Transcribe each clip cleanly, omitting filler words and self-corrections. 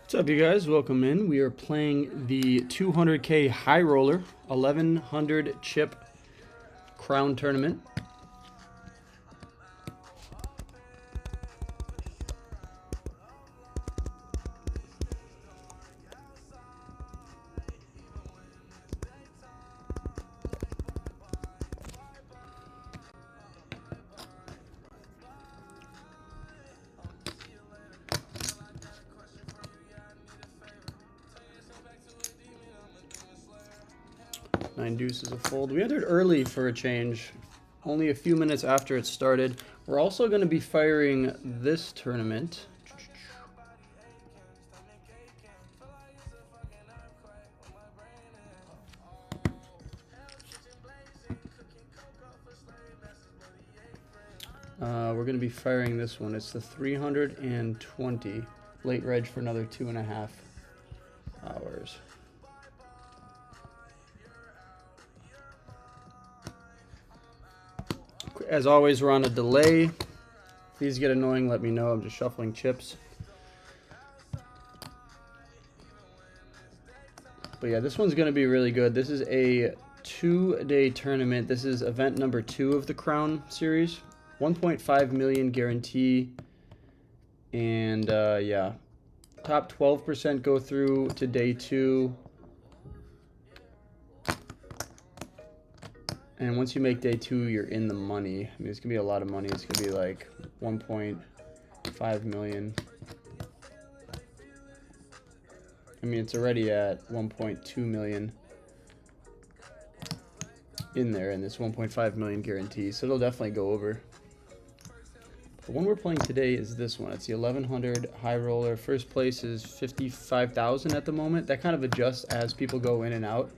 What's up, you guys? Welcome in. We are playing the 200K High Roller 1100 chip crown tournament. Nine deuces a fold. We entered early for a change, only a few minutes after it started. We're also going to be firing this tournament. We're going to be firing this one. It's the 320 late reg for another 2.5 hours. As always, we're on a delay. If these get annoying, let me know. I'm just shuffling chips. But yeah, this one's going to be really good. This is a 2-day tournament. This is event number 2 of the Crown series. 1.5 million guarantee. And yeah, top 12% go through to day 2. And once you make day 2, you're in the money. I mean, it's going to be a lot of money. It's going to be like 1.5 million. I mean, it's already at 1.2 million in there, and this 1.5 million guarantee. So it'll definitely go over. The one we're playing today is this one. It's the 1100 High Roller. First place is 55,000 at the moment. That kind of adjusts as people go in and out.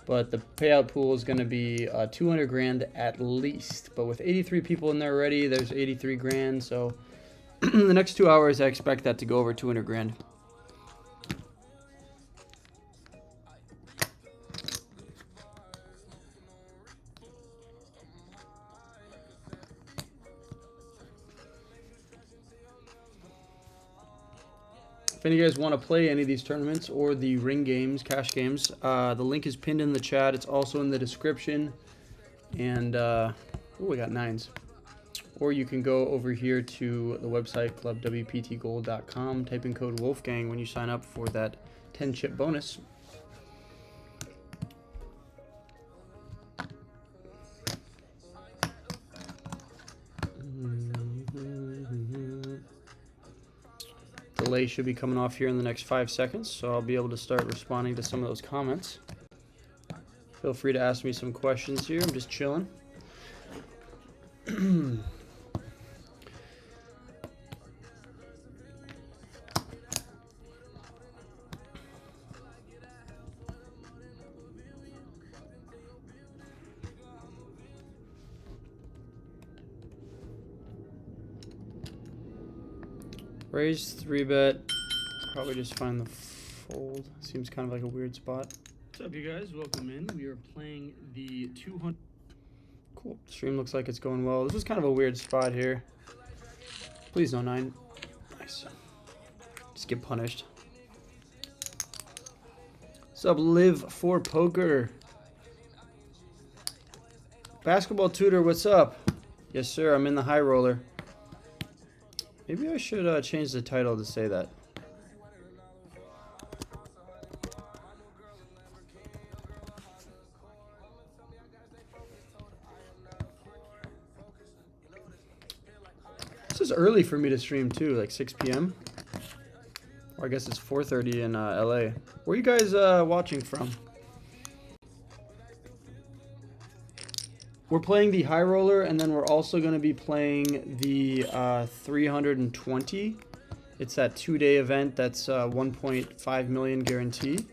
But the payout pool is going to be 200 grand at least. But with 83 people in there already, there's 83 grand. So in the next 2 hours, I expect that to go over 200 grand. If any of you guys want to play any of these tournaments or the ring games, cash games, the link is pinned in the chat. It's also in the description. And, oh, we got 9s. Or you can go over here to the website, clubwptgold.com, type in code Wolfgang when you sign up for that 10-chip bonus. Delay should be coming off here in the next 5 seconds, so I'll be able to start responding to some of those comments. Feel free to ask me some questions here. I'm just chilling. Raise 3-bet. Probably just find the fold. Seems kind of like a weird spot. What's up, you guys? Welcome in. We are playing the 200. Cool. Stream looks like it's going well. This is kind of a weird spot here. Please no 9. Nice. Just get punished. What's up, Live for Poker? Basketball Tutor, what's up? Yes, sir. I'm in the High Roller. Maybe I should change the title to say that. This is early for me to stream too, like 6 p.m. Or I guess it's 4:30 in LA. Where are you guys watching from? We're playing the High Roller, and then we're also going to be playing the 320. It's that 2-day event that's 1.5 million guarantee.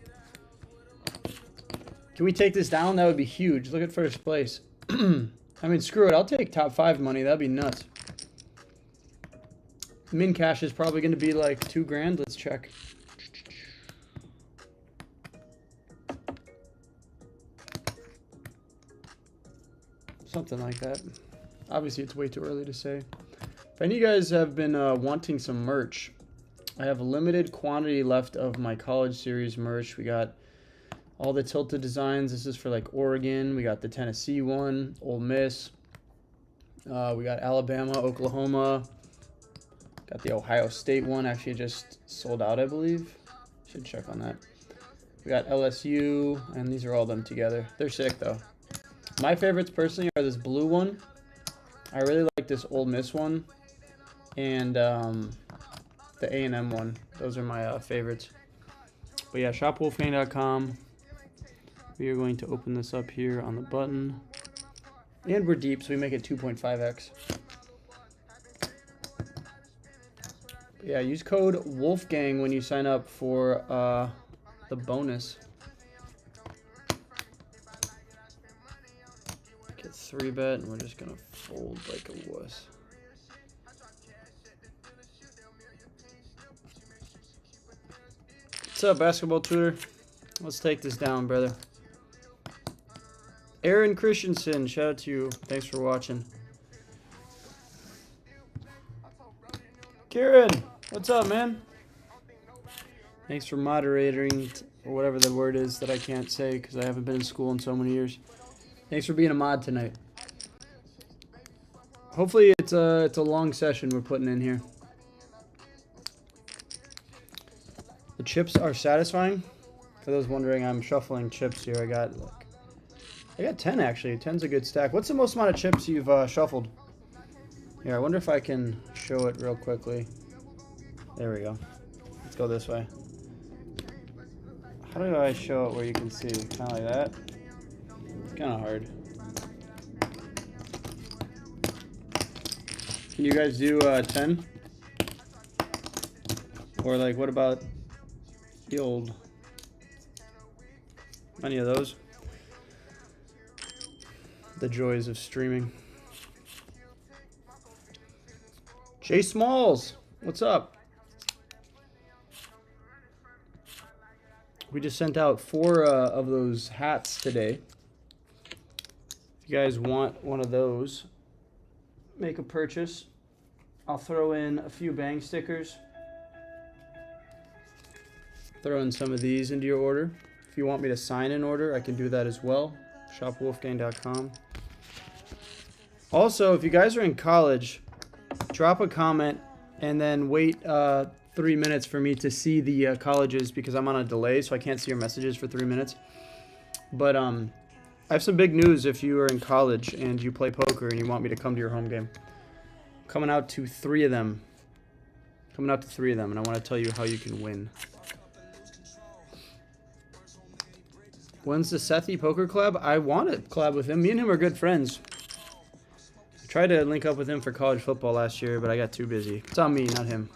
Can we take this down? That would be huge. Look at first place. I mean, screw it. I'll take top 5 money. That'd be nuts. Min cash is probably going to be like 2 grand. Let's check. Something like that. Obviously, it's way too early to say. If any of you guys have been wanting some merch, I have a limited quantity left of my college series merch. We got all the tilted designs. This is for like Oregon. We got the Tennessee one, Ole Miss. We got Alabama, Oklahoma. Got the Ohio State one. Actually, just sold out, I believe. Should check on that. We got LSU, and these are all them together. They're sick, though. My favorites, personally, are this blue one. I really like this Ole Miss one. And the A&M one. Those are my favorites. But yeah, shopwolfgang.com. We are going to open this up here on the button. And we're deep, so we make it 2.5x. Yeah, use code Wolfgang when you sign up for the bonus. Get 3-bet, and we're just going to fold like a wuss. What's up, basketball tutor? Let's take this down, brother. Aaron Christensen, shout out to you. Thanks for watching. Kieran, what's up, man? Thanks for moderating, or whatever the word is that I can't say because I haven't been in school in so many years. Thanks for being a mod tonight. Hopefully it's a long session we're putting in here. The chips are satisfying. For those wondering, I'm shuffling chips here. I got 10 actually. 10's a good stack. What's the most amount of chips you've shuffled? Here, I wonder if I can show it real quickly. There we go. Let's go this way. How do I show it where you can see? Kind of like that? It's kind of hard. Can you guys do 10? Or like, what about the old? Any of those? The joys of streaming. Jay Smalls, what's up? We just sent out 4 of those hats today. If you guys want one of those, make a purchase. I'll throw in a few bang stickers. Throw in some of these into your order. If you want me to sign an order, I can do that as well. Shopwolfgang.com. Also, if you guys are in college, drop a comment and then wait 3 minutes for me to see the colleges because I'm on a delay, so I can't see your messages for 3 minutes. But I have some big news if you are in college and you play poker and you want me to come to your home game. Coming out to 3 of them. And I want to tell you how you can win. When's the Sethi Poker Club? I want to collab with him. Me and him are good friends. I tried to link up with him for college football last year, but I got too busy. It's on me, not him.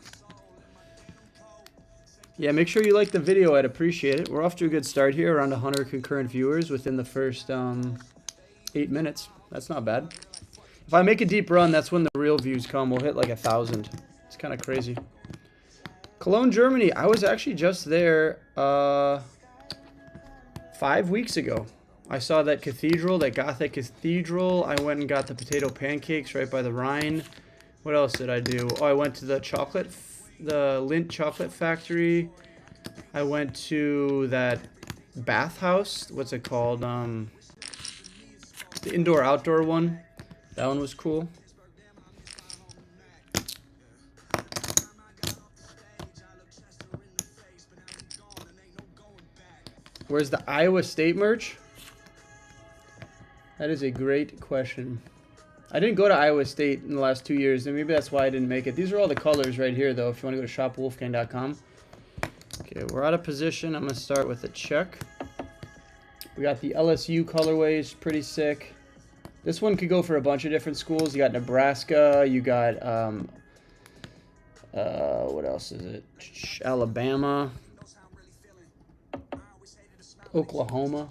Yeah, make sure you like the video. I'd appreciate it. We're off to a good start here. Around 100 concurrent viewers within the first 8 minutes. That's not bad. If I make a deep run, that's when the real views come. We'll hit like 1,000. It's kind of crazy. Cologne, Germany. I was actually just there 5 weeks ago. I saw that cathedral, that Gothic cathedral. I went and got the potato pancakes right by the Rhine. What else did I do? Oh, I went to the Lindt chocolate factory. I went to that bathhouse. What's it called? The indoor-outdoor one. That one was cool. Where's the Iowa State merch? That is a great question. I didn't go to Iowa State in the last 2 years, and maybe that's why I didn't make it. These are all the colors right here, though, if you want to go to shopwolfgang.com. Okay, we're out of position. I'm going to start with a check. We got the LSU colorways, pretty sick. This one could go for a bunch of different schools. You got Nebraska, you got, what else is it? Alabama, Oklahoma.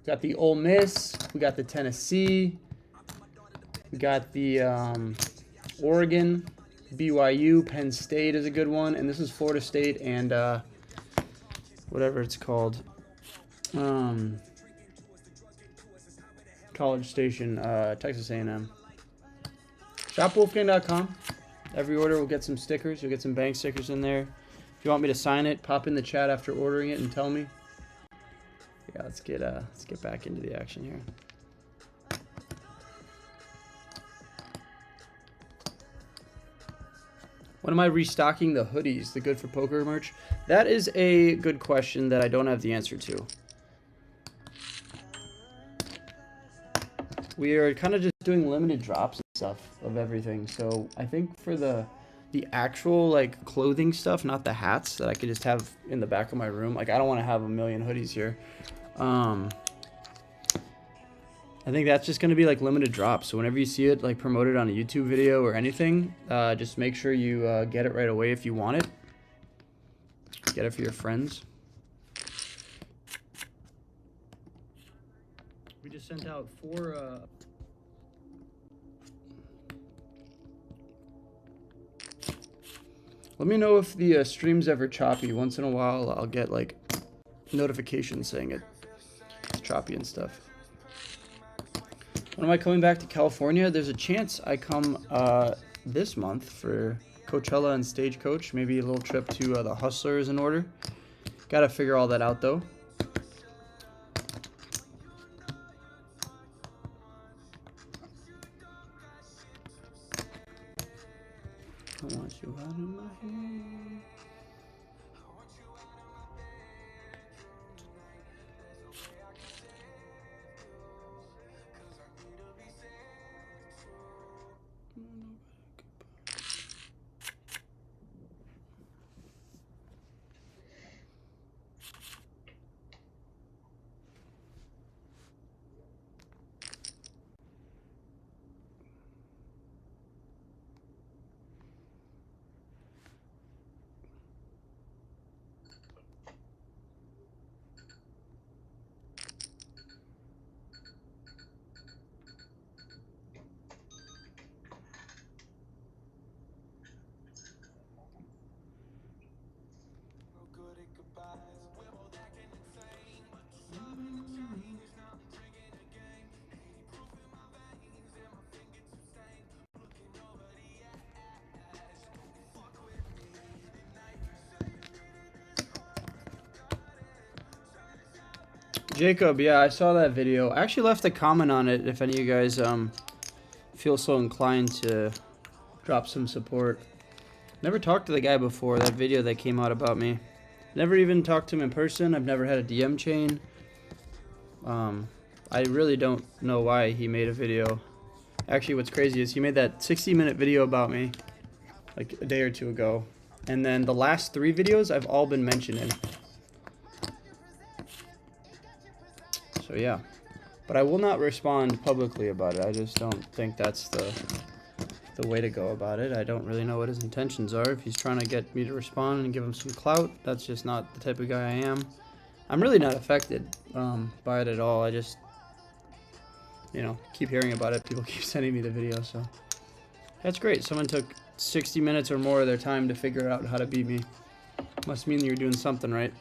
Got the Ole Miss, we got the Tennessee, we got the Oregon, BYU, Penn State is a good one, and this is Florida State and whatever it's called, College Station, Texas A&M. Shopwolfgang.com. Every order will get some stickers. You'll get some bank stickers in there. If you want me to sign it, pop in the chat after ordering it and tell me. Yeah, let's get back into the action here. When am I restocking the hoodies, the Good for Poker merch? That is a good question that I don't have the answer to. We are kind of just doing limited drops and stuff of everything. So I think for the actual like clothing stuff, not the hats that I could just have in the back of my room. Like I don't want to have a million hoodies here. I think that's just going to be like limited drops. So whenever you see it like promoted on a YouTube video or anything, just make sure you get it right away if you want it. Get it for your friends. We just sent out 4... Let me know if the stream's ever choppy. Once in a while, I'll get like notifications saying it's choppy and stuff. When am I coming back to California? There's a chance I come this month for Coachella and Stagecoach. Maybe a little trip to the Hustler is in order. Gotta figure all that out though. I want you out of my head. Jacob, yeah, I saw that video. I actually left a comment on it if any of you guys feel so inclined to drop some support. Never talked to the guy before, that video that came out about me. Never even talked to him in person. I've never had a DM chain. I really don't know why he made a video. Actually, what's crazy is he made that 60-minute video about me like a day or two ago. And then the last 3 videos I've all been mentioned in. So yeah, but I will not respond publicly about it. I just don't think that's the way to go about it. I don't really know what his intentions are. If he's trying to get me to respond and give him some clout, that's just not the type of guy I am. I'm really not affected by it at all. I just, you know, keep hearing about it. People keep sending me the video, so that's great. Someone took 60 minutes or more of their time to figure out how to beat me. Must mean you're doing something right.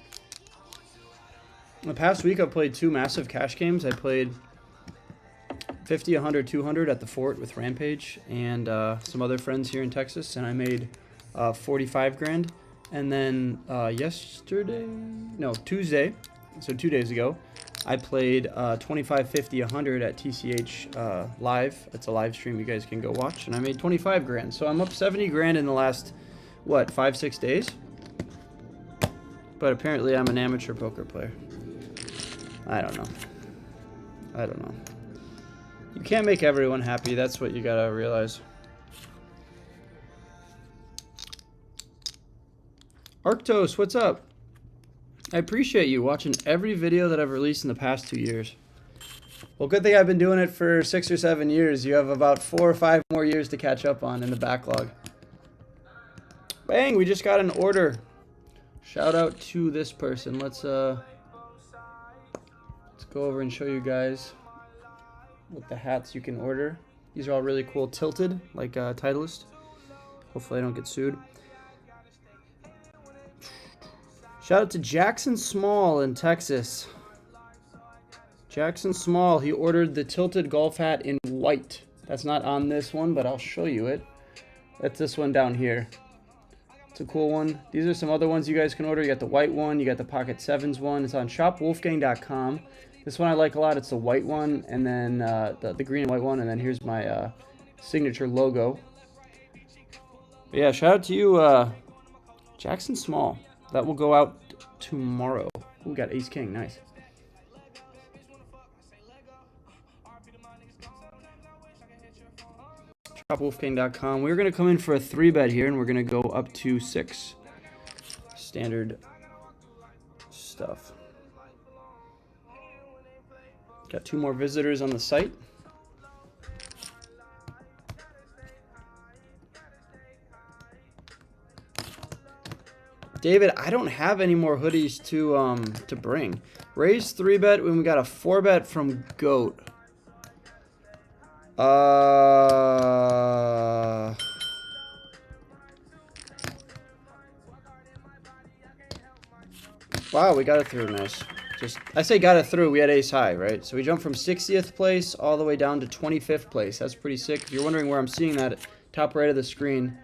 The past week, I played 2 massive cash games. I played 50, 100, 200 at the Fort with Rampage and some other friends here in Texas, and I made 45 grand. And then Tuesday, so 2 days ago, I played 25, 50, 100 at TCH live. It's a live stream you guys can go watch, and I made 25 grand. So I'm up 70 grand in the last, what, 5-6 days? But apparently I'm an amateur poker player. I don't know. You can't make everyone happy. That's what you gotta realize. Arctos, what's up? I appreciate you watching every video that I've released in the past 2 years. Well, good thing I've been doing it for 6 or 7 years. You have about 4 or 5 more years to catch up on in the backlog. Bang, we just got an order. Shout out to this person. Let's go over and show you guys what the hats you can order. These are all really cool, tilted, like Titleist. Hopefully I don't get sued. Shout out to Jackson Small in Texas. Jackson Small, he ordered the tilted golf hat in white. That's not on this one, but I'll show you it. That's this one down here. It's a cool one. These are some other ones you guys can order. You got the white one. You got the Pocket Sevens one. It's on shopwolfgang.com. This one I like a lot. It's the white one, and then the green and white one, and then here's my signature logo. But yeah, shout out to you, Jackson Small. That will go out tomorrow. Ooh, we got Ace King. Nice. shopwolfgang.com. We're going to come in for a 3-bet here, and we're going to go up to 6. Standard stuff. Got 2 more visitors on the site. David, I don't have any more hoodies to bring. Raise 3-bet when we got a 4-bet from Goat. Wow, we got it through. Nice. I say got it through. We had ace high, right? So we jumped from 60th place all the way down to 25th place. That's pretty sick. If you're wondering where I'm seeing that, top right of the screen,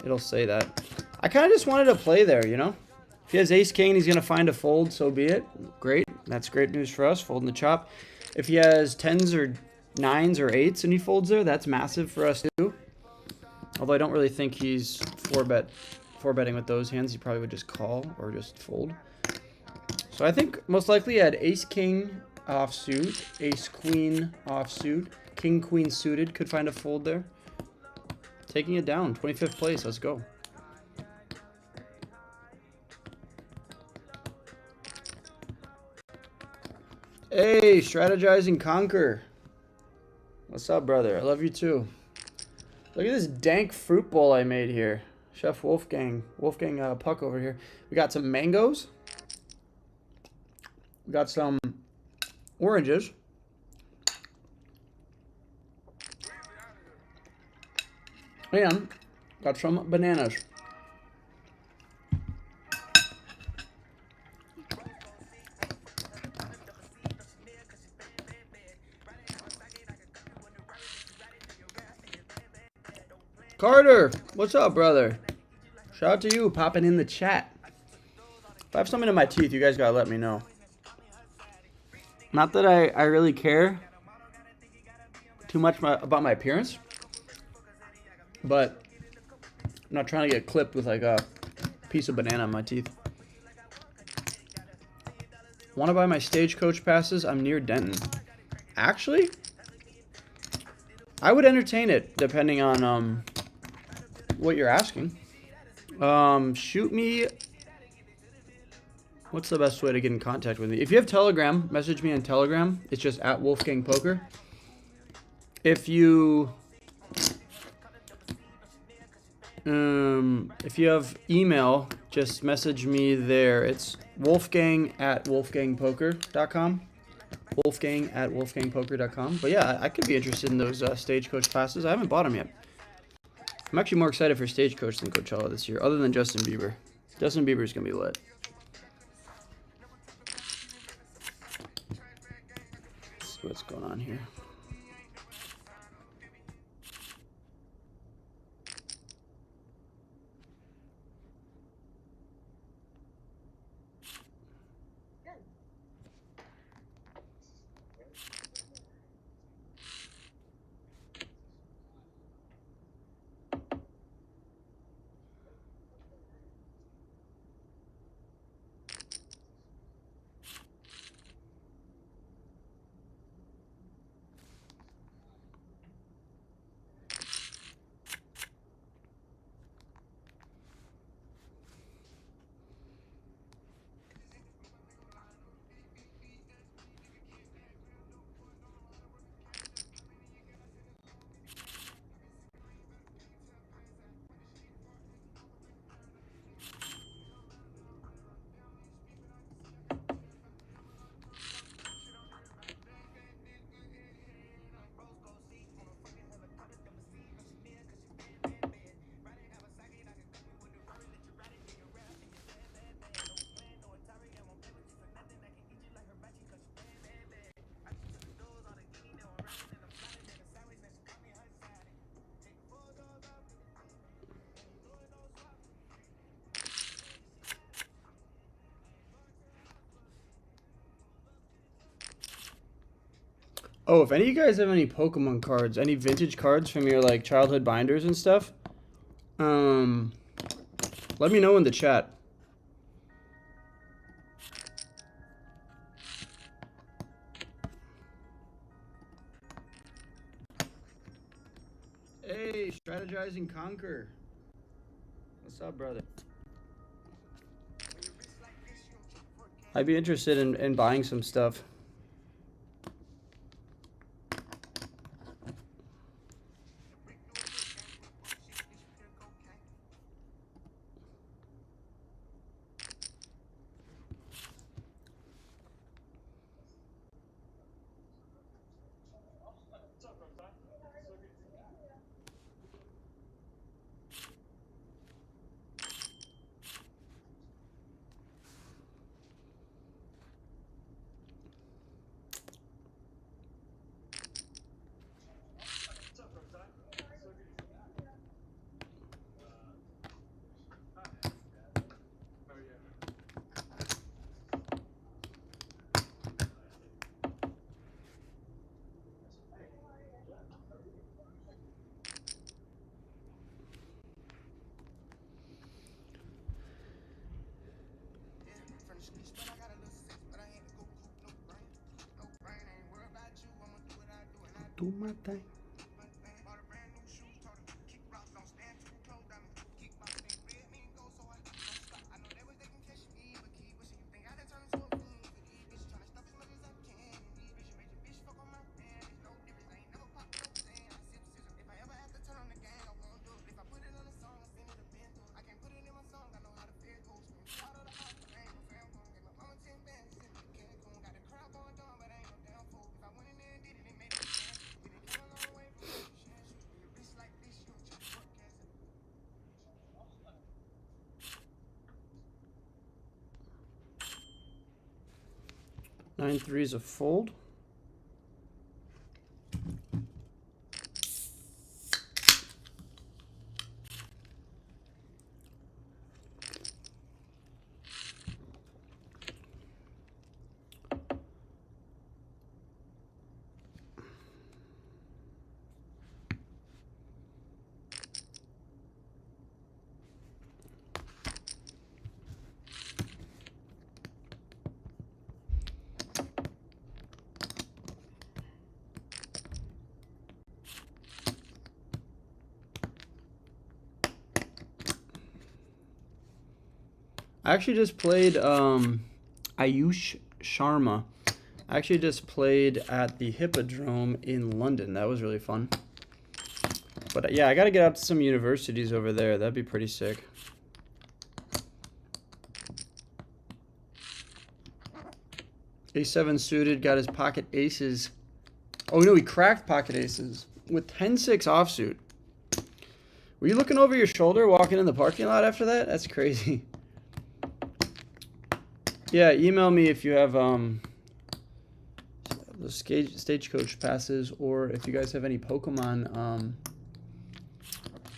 it'll say that. I kind of just wanted to play there, you know? If he has ace king and he's going to find a fold, so be it. Great. That's great news for us, folding the chop. If he has 10s or 9s or 8s and he folds there, that's massive for us too. Although I don't really think he's 4-betting with those hands. He probably would just call or just fold. So I think most likely he had ace king offsuit, ace queen offsuit, king queen suited. Could find a fold there. Taking it down, 25th place. Let's go. Hey, Strategize and Conquer. What's up, brother? I love you too. Look at this dank fruit bowl I made here. Chef Wolfgang Puck over here. We got some mangoes. We got some oranges. And got some bananas. Carter, what's up, brother? Shout out to you popping in the chat. If I have something in my teeth, you guys gotta let me know. Not that I really care too much about my appearance, but I'm not trying to get clipped with like a piece of banana in my teeth. Want to buy my Stagecoach passes? I'm near Denton. Actually, I would entertain it depending on what you're asking. Shoot me. What's the best way to get in contact with me? If you have Telegram, message me on Telegram. It's just at Wolfgang Poker. If you have email, just message me there. It's wolfgang@wolfgangpoker.com. wolfgang@wolfgangpoker.com. But yeah, I could be interested in those Stagecoach passes. I haven't bought them yet. I'm actually more excited for Stagecoach than Coachella this year, other than Justin Bieber. Justin Bieber's going to be lit. Let's see what's going on here. Oh, if any of you guys have any Pokemon cards, any vintage cards from your like childhood binders and stuff, let me know in the chat. Hey, Strategize and Conquer. What's up, brother? I'd be interested in buying some stuff. Do my thing. Nine threes a fold. I actually just played Ayush Sharma. I actually just played at the Hippodrome in London. That was really fun. But yeah, I got to get out to some universities over there. That'd be pretty sick. A7 suited, got his pocket aces. Oh no, he cracked pocket aces with 10-6 offsuit. Were you looking over your shoulder walking in the parking lot after that? That's crazy. Yeah, email me if you have the Stagecoach passes, or if you guys have any Pokemon,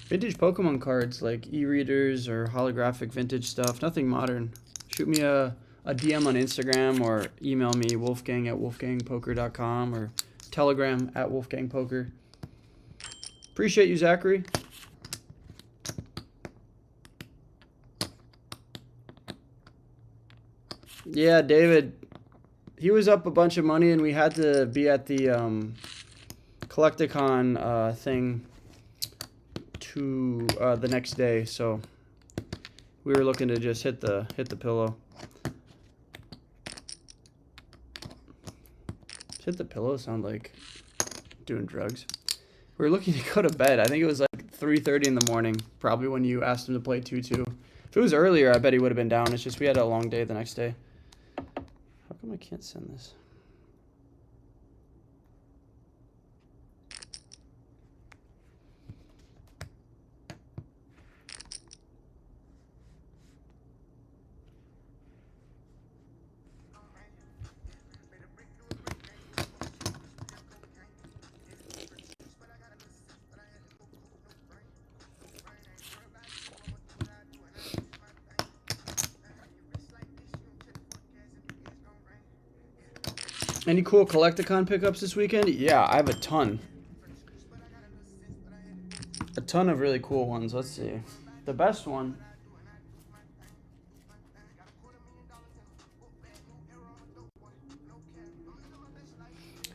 vintage Pokemon cards like e-readers or holographic vintage stuff. Nothing modern. Shoot me a DM on Instagram or email me wolfgang@wolfgangpoker.com or Telegram @wolfgangpoker. Appreciate you, Zachary. Yeah, David, he was up a bunch of money and we had to be at the Collecticon thing to the next day, so we were looking to just hit the pillow. Hit the pillow sound like doing drugs. We were looking to go to bed. I think it was like 3:30 in the morning, probably when you asked him to play 2-2. If it was earlier, I bet he would have been down. It's just we had a long day the next day. How come I can't send this? Any cool Collecticon pickups this weekend? Yeah, I have a ton. A ton of really cool ones. Let's see. The best one.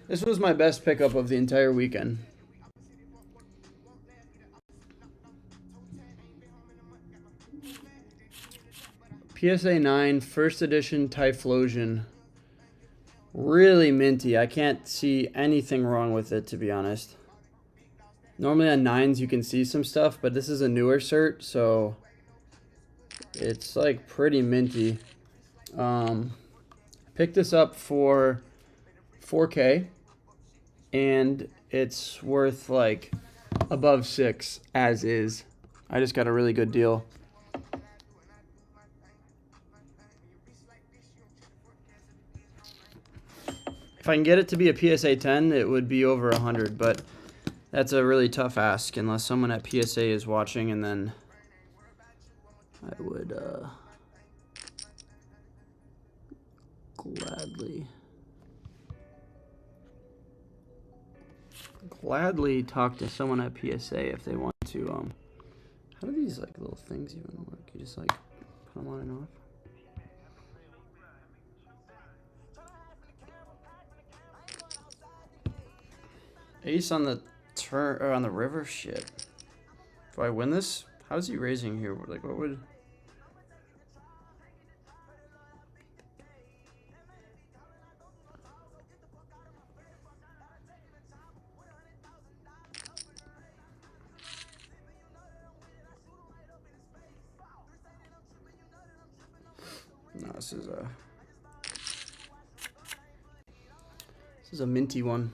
This was my best pickup of the entire weekend. PSA 9 first edition Typhlosion. Really minty. I can't see anything wrong with it, to be honest. Normally on 9s you can see some stuff, but this is a newer cert, so it's like pretty minty. Picked this up for 4K, and it's worth like above 6 as is. I just got a really good deal. If I can get it to be a PSA 10, it would be over 100, but that's a really tough ask unless someone at PSA is watching, and then I would gladly talk to someone at PSA if they want to. How do these like little things even work? You just like put them on and off. Ace on the turn or on the river. Shit. If I win this, how's he raising here? Like, what would? No, this is a minty one.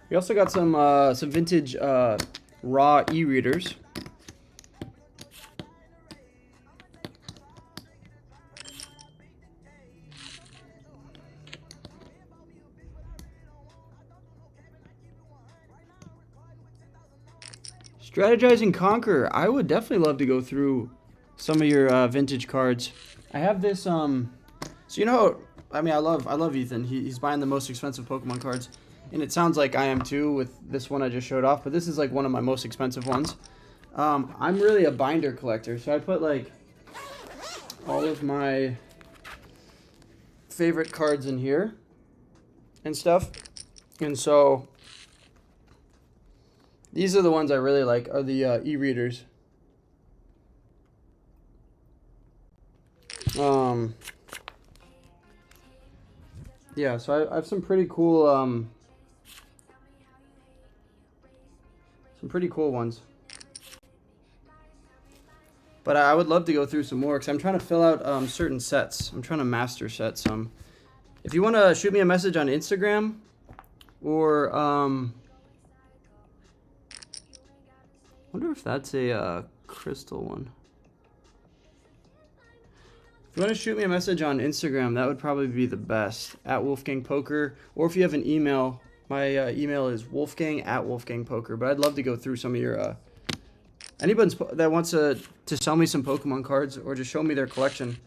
We also got some vintage raw e-readers. Strategize and Conquer. I would definitely love to go through some of your vintage cards. I have this so you know, I mean, I love Ethan. He's buying the most expensive Pokemon cards. And it sounds like I am too with this one I just showed off, but this is like one of my most expensive ones. I'm really a binder collector, so I put like all of my favorite cards in here and stuff. And so these are the ones I really like, are the e-readers. Yeah, so I have some pretty cool ones. But I would love to go through some more because I'm trying to fill out certain sets. I'm trying to master set some. If you want to shoot me a message on Instagram or wonder if that's a crystal one. If you want to shoot me a message on Instagram, that would probably be the best, at Wolfgang Poker. Or if you have an email, my email is wolfgang@wolfgangpoker. But I'd love to go through some of your anybody that wants to sell me some Pokemon cards or just show me their collection.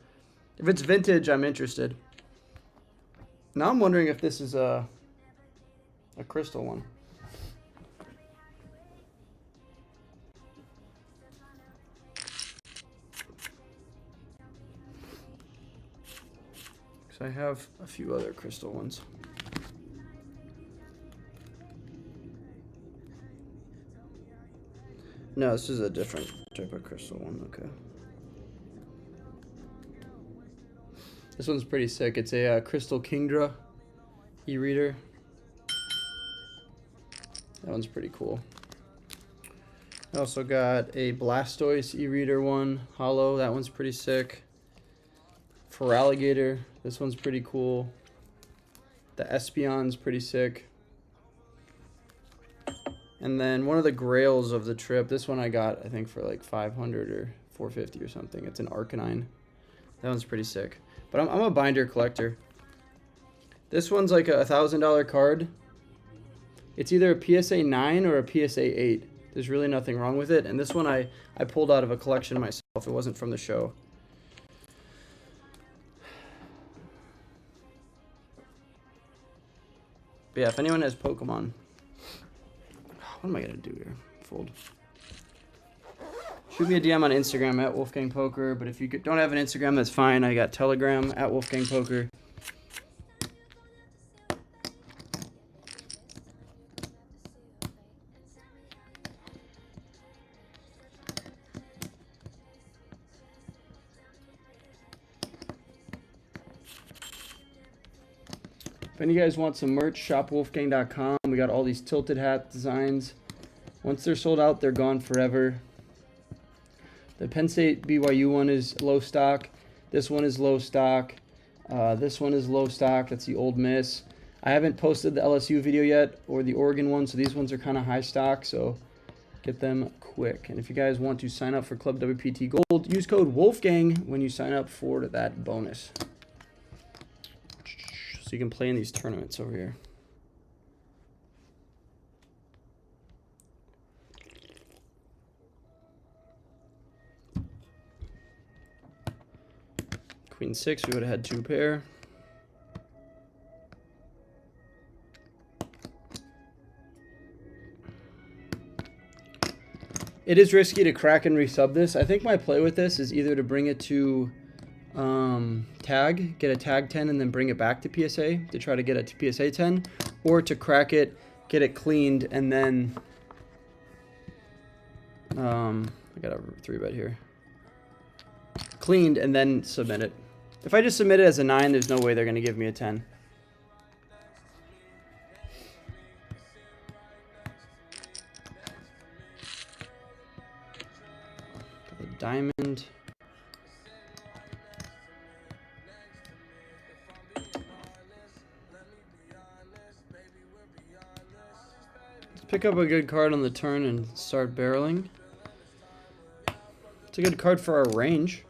If it's vintage, I'm interested. Now I'm wondering if this is a crystal one. So I have a few other crystal ones. No, this is a different type of crystal one. Okay. This one's pretty sick. It's a Crystal Kingdra e-reader. That one's pretty cool. I also got a Blastoise e-reader one, hollow. That one's pretty sick. Feraligatr. This one's pretty cool. The Espeon's pretty sick. And then one of the grails of the trip, this one I got, I think, for like 500 or 450 or something. It's an Arcanine. That one's pretty sick. But I'm a binder collector. This one's like a $1,000 card. It's either a PSA 9 or a PSA 8. There's really nothing wrong with it. And this one I pulled out of a collection myself. It wasn't from the show. But yeah, if anyone has Pokemon, what am I gonna do here? Fold. Shoot me a DM on Instagram at Wolfgang Poker. But if you don't have an Instagram, that's fine. I got Telegram at Wolfgang Poker. If any of you guys want some merch, shopwolfgang.com. We got all these tilted hat designs. Once they're sold out, they're gone forever. The Penn State BYU one is low stock. This one is low stock. This one is low stock. That's the Ole Miss. I haven't posted the LSU video yet or the Oregon one, so these ones are kind of high stock, so get them quick. And if you guys want to sign up for Club WPT Gold, use code Wolfgang when you sign up for that bonus. So you can play in these tournaments over here. Queen 6, we would have had 2 pair. It is risky to crack and resub this. I think my play with this is either to bring it to tag, get a tag 10 and then bring it back to PSA to try to get it to PSA 10, or to crack it, get it cleaned, and then I got a 3-bet here. Cleaned and then submit it. If I just submit it as a 9, there's no way they're going to give me a 10. Got the diamond. Let's pick up a good card on the turn and start barreling. It's a good card for our range.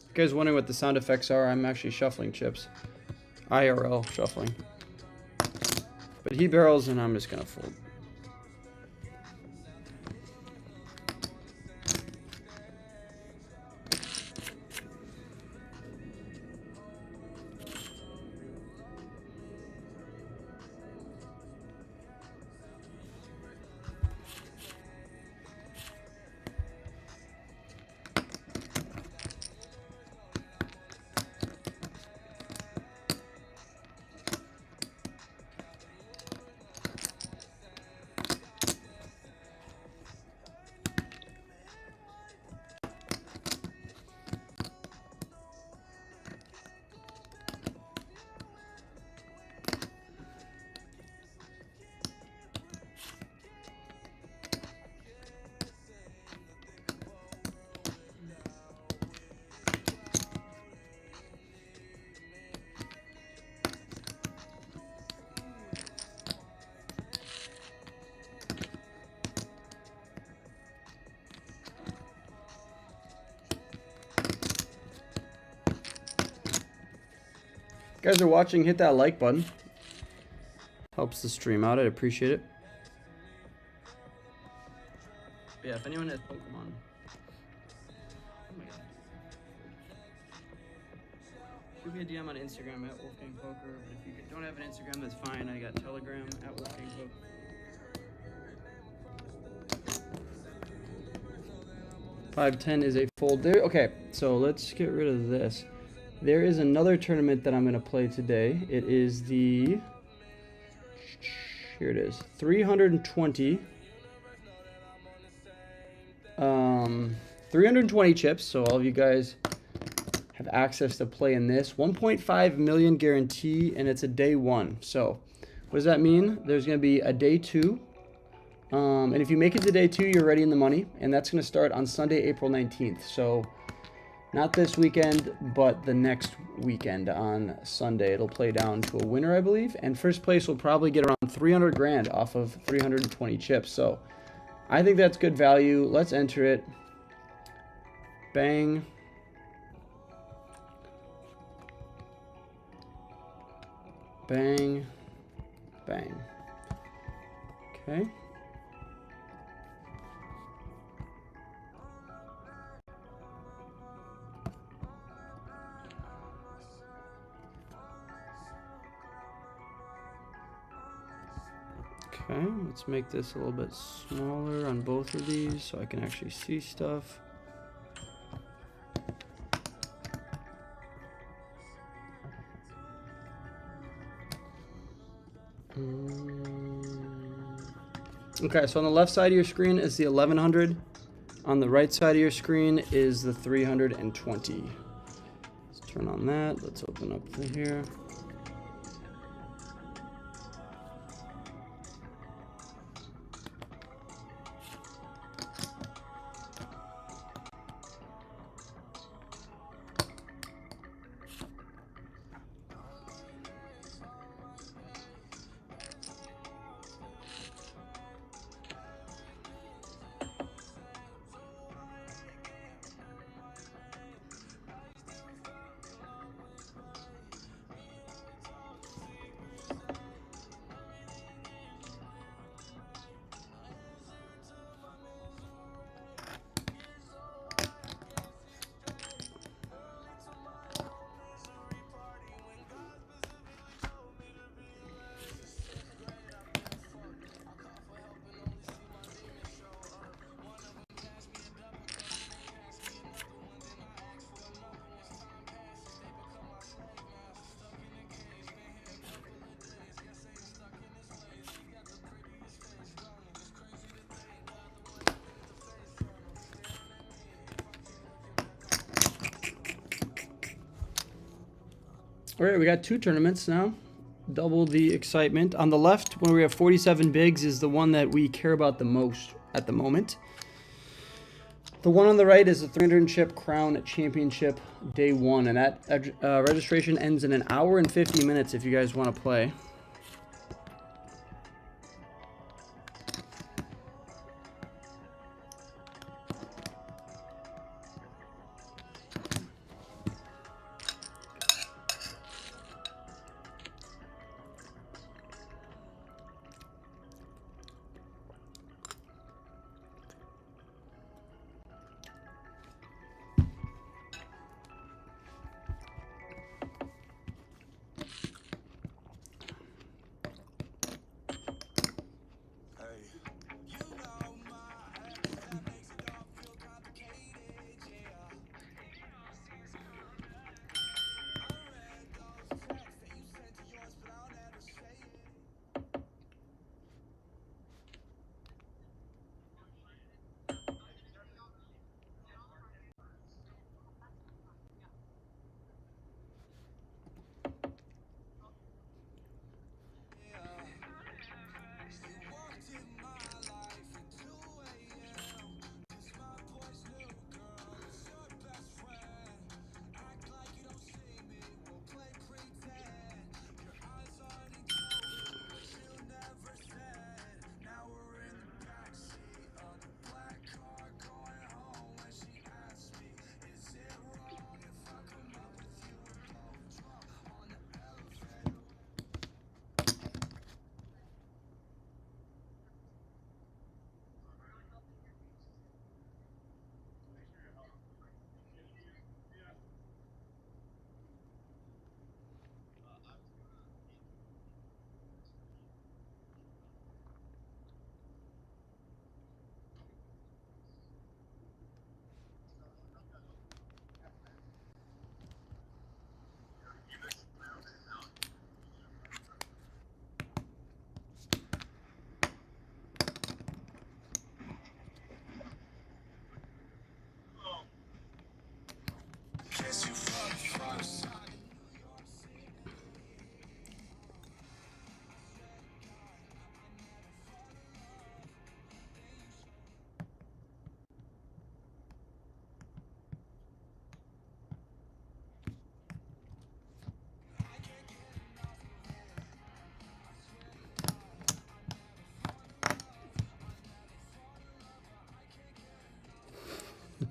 If you guys wondering what the sound effects are, I'm actually shuffling chips. IRL shuffling. But he barrels and I'm just going to fold. If you guys are watching, hit that like button. Helps the stream out. I'd appreciate it. But yeah, if anyone has Pokemon. Oh my god. Shoot me a DM on Instagram at Wolfgang Poker. But if you don't have an Instagram, that's fine. I got Telegram at Wolfgang Poker. 510 is a fold there. Okay, so let's get rid of this. There is another tournament that I'm going to play today. It is the, here it is, 320. 320 chips, so all of you guys have access to play in this. 1.5 million guarantee, and it's a day 1. So what does that mean? There's going to be a day 2. And if you make it to day 2, you're already in the money, and that's going to start on Sunday, April 19th. So Not this weekend, but the next weekend on Sunday. It'll play down to a winner, I believe, and first place will probably get around 300 grand off of 320 chips. So I think that's good value. Let's enter it. Bang. Bang. Bang. Okay. Okay, let's make this a little bit smaller on both of these so I can actually see stuff. Okay, so on the left side of your screen is the 1100. On the right side of your screen is the 320. Let's turn on that. Let's open up the here. All right, we got 2 tournaments now. Double the excitement. On the left, when we have 47 bigs, is the one that we care about the most at the moment. The one on the right is the 300 chip Crown Championship Day 1, and that registration ends in 1 hour and 50 minutes if you guys want to play.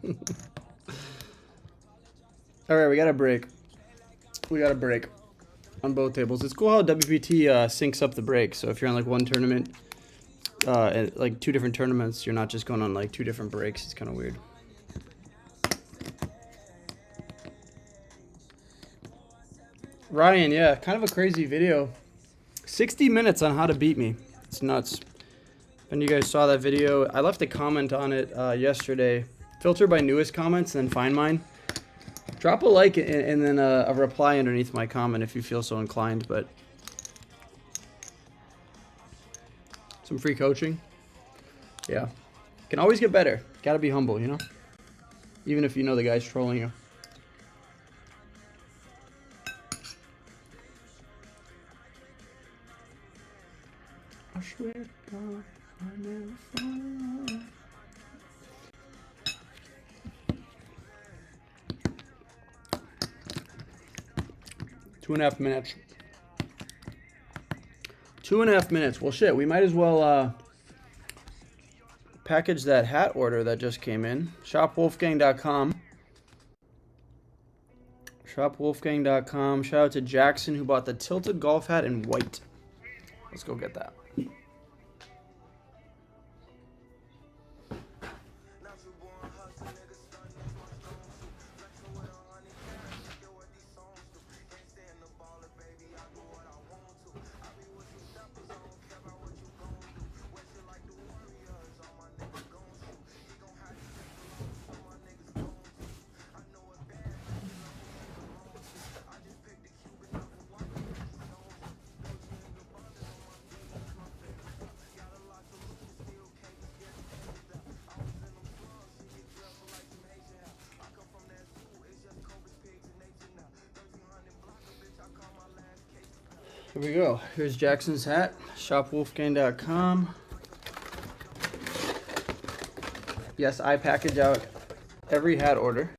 All right, we got a break. We got a break on both tables. It's cool how WPT syncs up the break. So if you're on like one tournament, like 2 different tournaments, you're not just going on like 2 different breaks. It's kind of weird. Ryan, yeah, kind of a crazy video. 60 minutes on how to beat me. It's nuts. And you guys saw that video. I left a comment on it yesterday. Filter by newest comments and then find mine. Drop a like and then a reply underneath my comment if you feel so inclined. But some free coaching. Yeah. Can always get better. Gotta be humble, you know? Even if you know the guy's trolling you. I swear to God, I never fall. Two and a half minutes. 2.5 minutes. Well, shit, we might as well package that hat order that just came in. Shopwolfgang.com. Shopwolfgang.com. Shout out to Jackson who bought the tilted golf hat in white. Let's go get that. Here we go. Here's Jackson's hat. Shopwolfgang.com. Yes, I package out every hat order.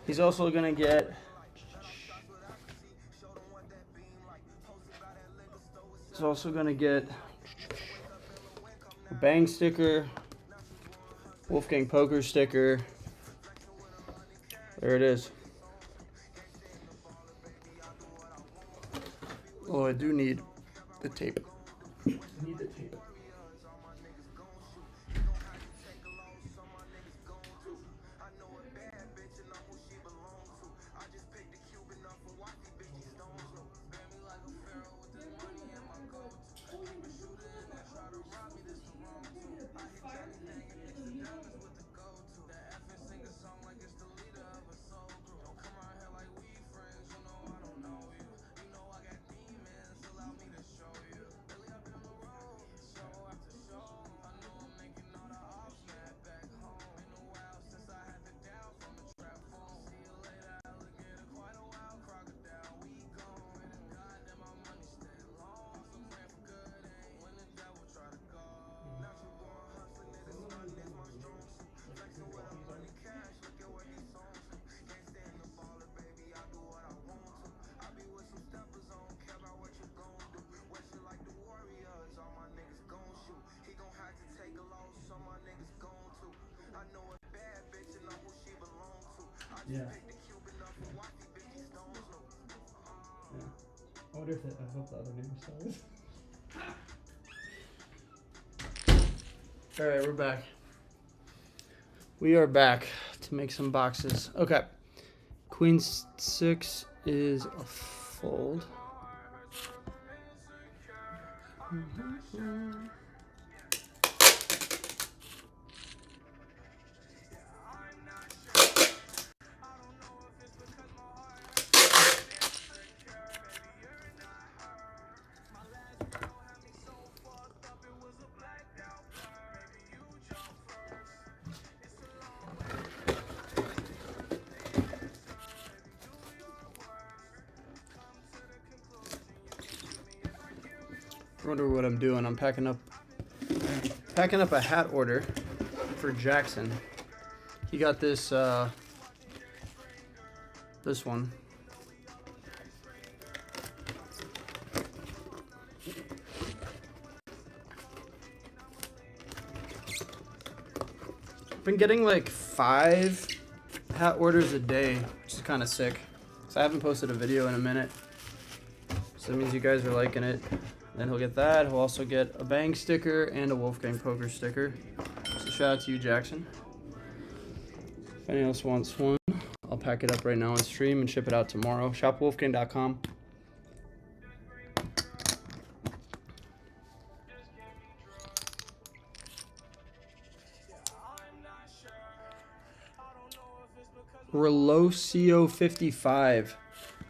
He's also going to get... He's also going to get a bang sticker, Wolfgang poker sticker. There it is. Oh, I do need the tape. I need the tape. Yeah. I wonder if I hope the other name starts. All right, we're back. We are back to make some boxes. Okay. Queen 6 is a fold. I wonder what I'm doing. I'm packing up a hat order for Jackson. He got this this one. I've been getting like 5 Pat orders a day, which is kind of sick. So I haven't posted a video in a minute. So that means you guys are liking it. Then he'll get that. He'll also get a Bang sticker and a Wolfgang Poker sticker. So shout out to you, Jackson. If anyone else wants one, I'll pack it up right now on stream and ship it out tomorrow. Shopwolfgang.com. Relosio 55.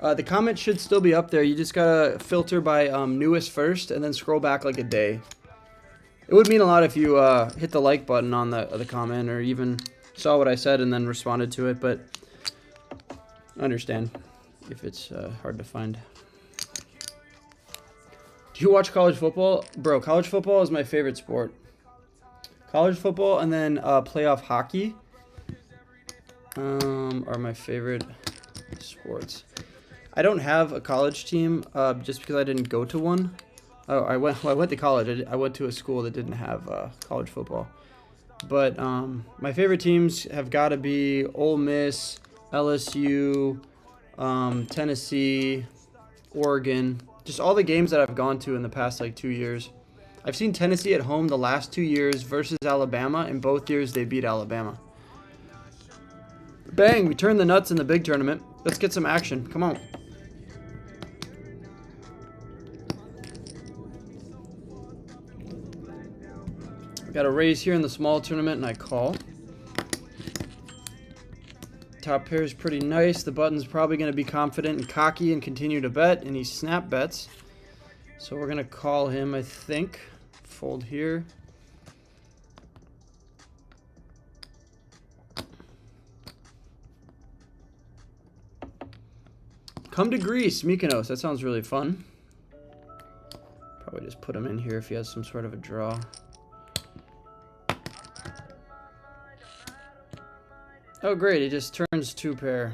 The comment should still be up there. You just gotta filter by newest first and then scroll back like a day. It would mean a lot if you hit the like button on the comment or even saw what I said and then responded to it, but I understand if it's hard to find. Do you watch college football? Bro, college football is my favorite sport. College football and then playoff hockey are my favorite sports. I don't have a college team just because I didn't go to one. Oh, I went to college. I went to a school that didn't have college football. But my favorite teams have got to be Ole Miss, LSU, Tennessee, Oregon. Just all the games that I've gone to in the past like 2 years. I've seen Tennessee at home the last 2 years versus Alabama, and both years they beat Alabama. Bang, we turned the nuts in the big tournament. Let's get some action. Come on. Got a raise here in the small tournament, and I call. Top pair is pretty nice. The button's probably going to be confident and cocky and continue to bet, and he snap bets. So we're going to call him, I think. Fold here. Come to Greece, Mykonos. That sounds really fun. Probably just put him in here if he has some sort of a draw. Oh, great. He just turns 2 pair.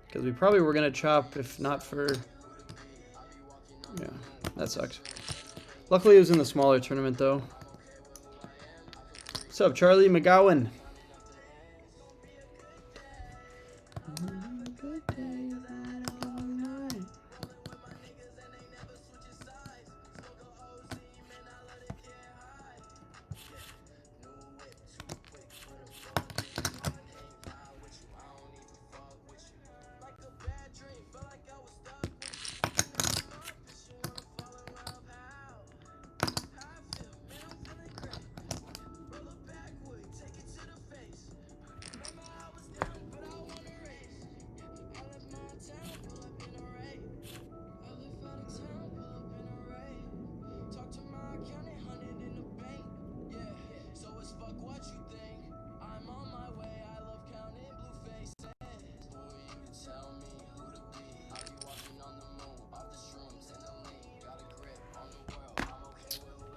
Because we probably were going to chop if not for... Yeah, that sucks. Luckily, it was in the smaller tournament, though. What's up, Charlie McGowan?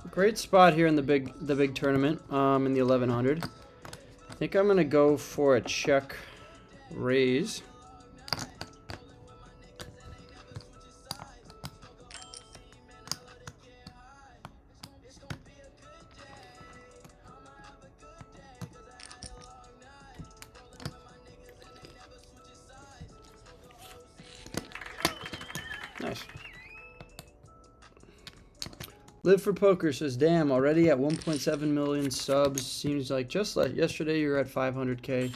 Great spot here in the big tournament, in the 1100. I think I'm gonna go for a check raise. Nice. Live for Poker says, damn, already at 1.7 million subs. Seems like just like yesterday you were at 500K.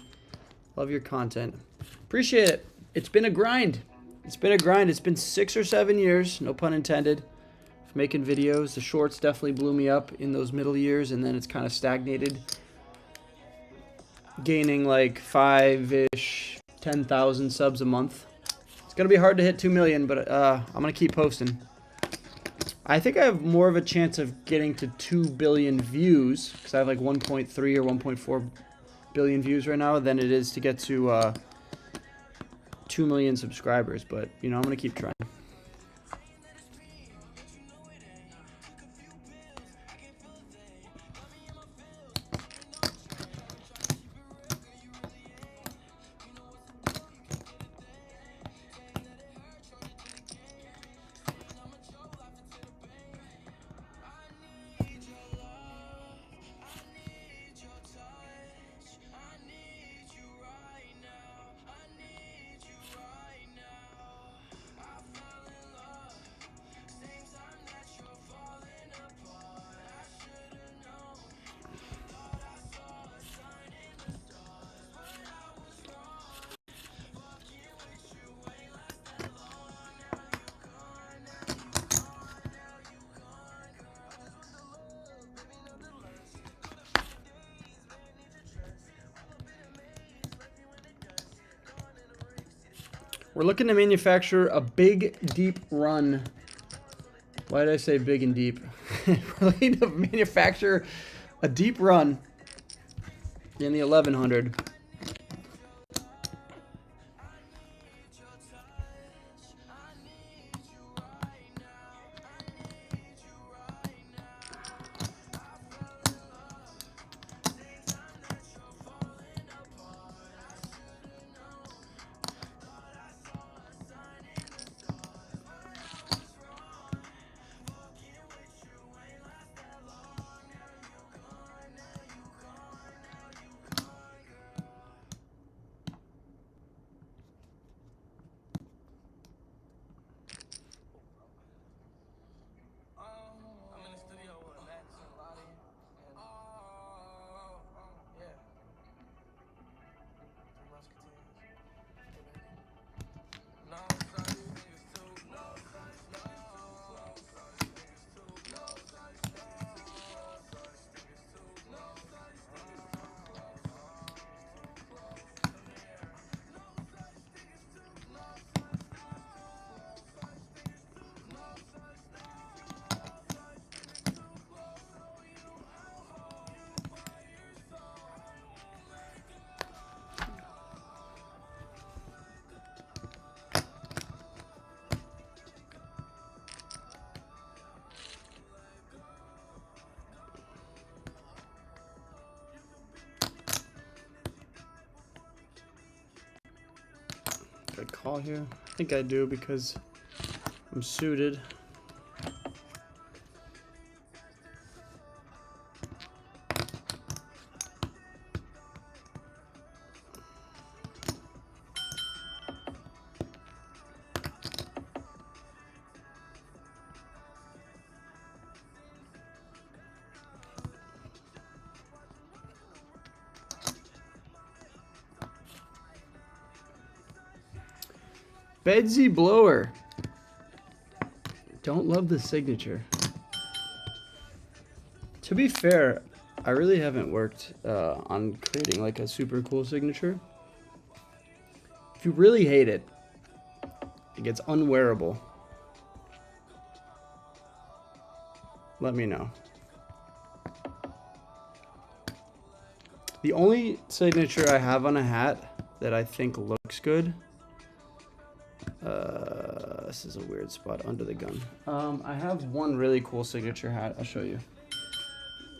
Love your content. Appreciate it. It's been a grind. It's been a grind. It's been 6 or 7 years, no pun intended, of making videos. The shorts definitely blew me up in those middle years, and then it's kind of stagnated. Gaining like 5-ish, 10,000 subs a month. It's going to be hard to hit 2 million, but I'm going to keep posting. I think I have more of a chance of getting to 2 billion views, because I have like 1.3 or 1.4 billion views right now, than it is to get to 2 million subscribers. But, you know, I'm going to keep trying. We're looking to manufacture a big, deep run. Why did I say big and deep? We're looking to manufacture a deep run in the 1100. I call here? I think I do because I'm suited. Bedsy Blower. Don't love the signature. To be fair, I really haven't worked on creating like a super cool signature. If you really hate it, it gets unwearable. Let me know. The only signature I have on a hat that I think looks good. This is a weird spot under the gun. I have one really cool signature hat. I'll show you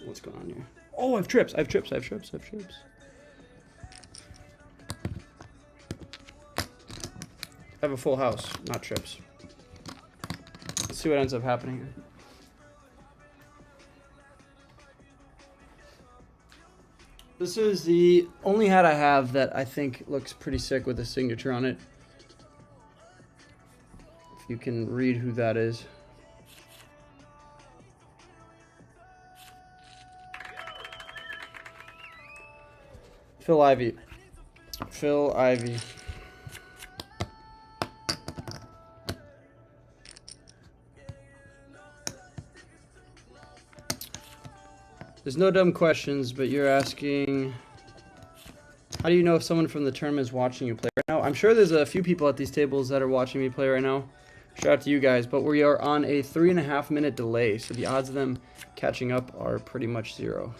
what's going on here. Oh, I have trips. I have trips. I have trips. I have trips. I have a full house, not trips. Let's see what ends up happening here. This is the only hat I have that I think looks pretty sick with a signature on it. You can read who that is. Phil Ivey. Phil Ivey. There's no dumb questions, but you're asking, how do you know if someone from the tournament is watching you play right now? I'm sure there's a few people at these tables that are watching me play right now. Shout out to you guys, but we are on a 3.5 minute delay, so the odds of them catching up are pretty much 0.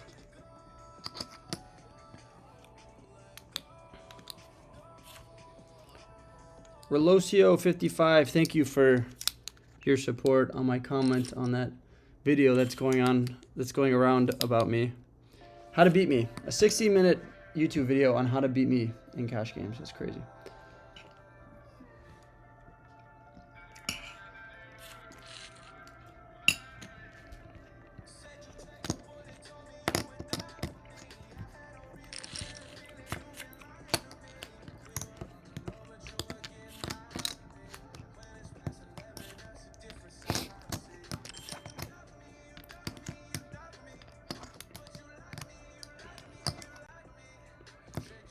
Relosio55, thank you for your support on my comment on that video that's going around about me. How to beat me. A 60-minute YouTube video on how to beat me in cash games. That's crazy.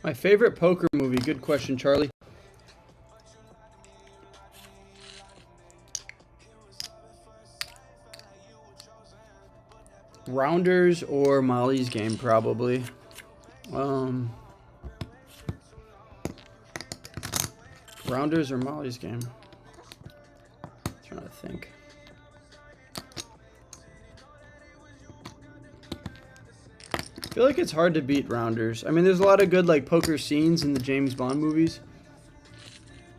My favorite poker movie. Good question, Charlie. Rounders or Molly's Game, probably. Rounders or Molly's game? Trying to think. I feel like it's hard to beat Rounders. I mean, there's a lot of good like poker scenes in the James Bond movies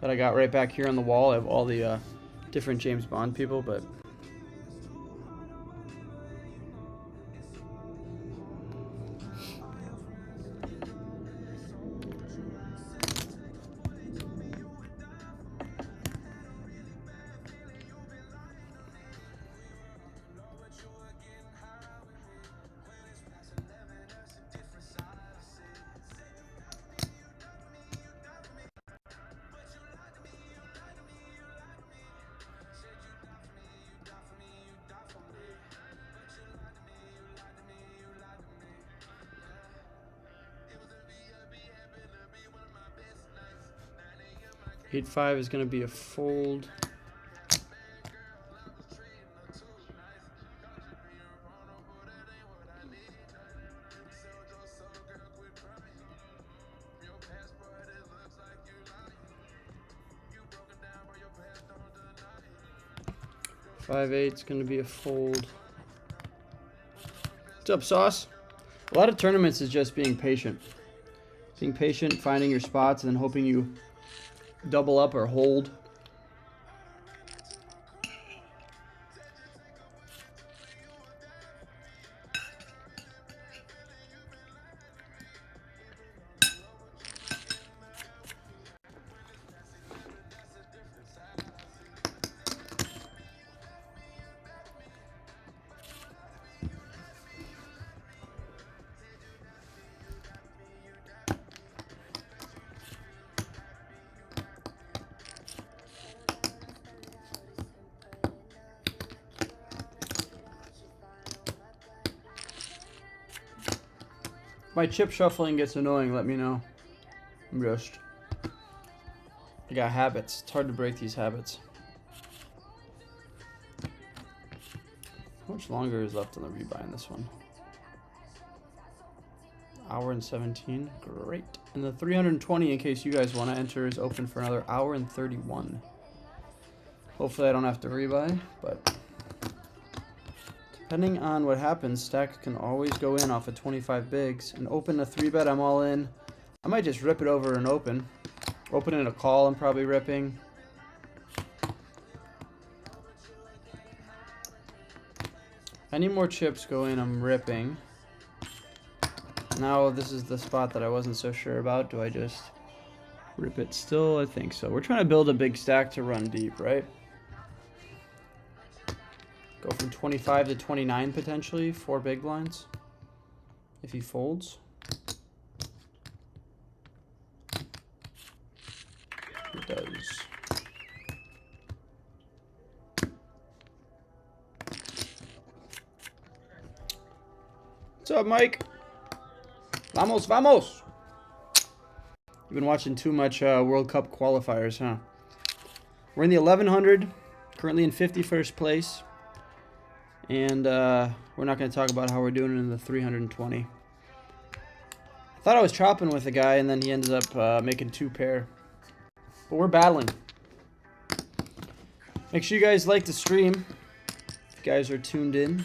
that I got right back here on the wall. I have all the different James Bond people, but eight five is going to be a fold. Five eight's going to be a fold. What's up, Sauce? A lot of tournaments is just being patient. Being patient, finding your spots, and then hoping you double up or hold. My chip shuffling gets annoying, let me know. I got habits. It's hard to break these habits. How much longer is left on the rebuy in this one? Hour and 17. Great. And the 320, in case you guys want to enter, is open for another hour and 31. Hopefully I don't have to rebuy, but depending on what happens, stack can always go in off of 25 bigs. And open a 3-bet, I'm all in. I might just rip it over and open. Open in a call, I'm probably ripping. Any more chips go in, I'm ripping. Now this is the spot that I wasn't so sure about. Do I just rip it still? I think so. We're trying to build a big stack to run deep, right? Go from 25 to 29 potentially, 4 big blinds. If he folds. He does. What's up, Mike? Vamos, vamos! You've been watching too much World Cup qualifiers, huh? We're in the 1100, currently in 51st place. And we're not going to talk about how we're doing in the 320. I thought I was chopping with a guy, and then he ended up making 2 pair. But we're battling. Make sure you guys like the stream. If you guys are tuned in.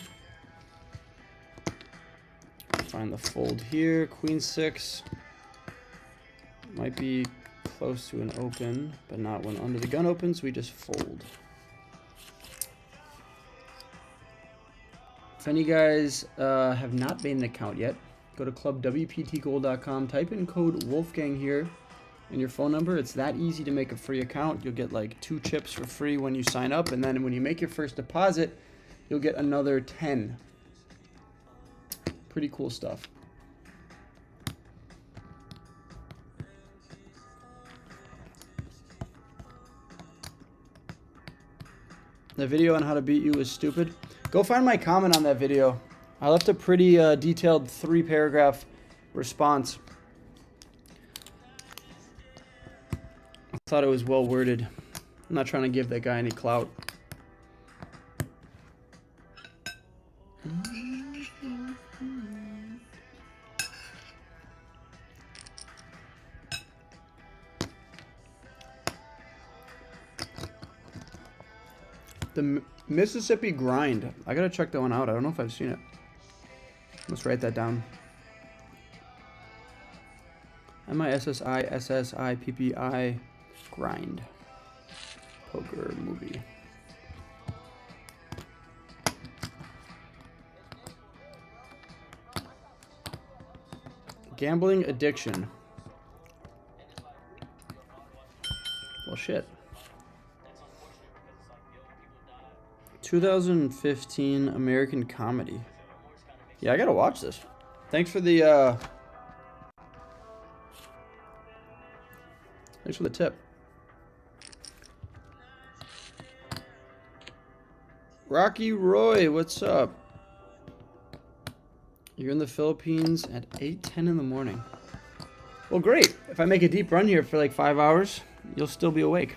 Find the fold here. Queen 6. Might be close to an open, but not when under the gun opens. We just fold. If any guys have not made an account yet, go to clubwptgold.com, type in code Wolfgang here and your phone number. It's that easy to make a free account. You'll get like 2 chips for free when you sign up, and then when you make your first deposit, you'll get another 10. Pretty cool stuff. The video on how to beat you is stupid. Go find my comment on that video. I left a pretty detailed 3-paragraph response. I thought it was well worded. I'm not trying to give that guy any clout. The Mississippi Grind. I gotta check that one out. I don't know if I've seen it. Let's write that down. MISSI Grind. Poker movie. Gambling addiction. Well, shit. 2015 American comedy. Yeah, I gotta watch this. Thanks for the tip. Rocky Roy, what's up? You're in the Philippines at 8:10 in the morning. Well, great. If I make a deep run here for like 5 hours, you'll still be awake.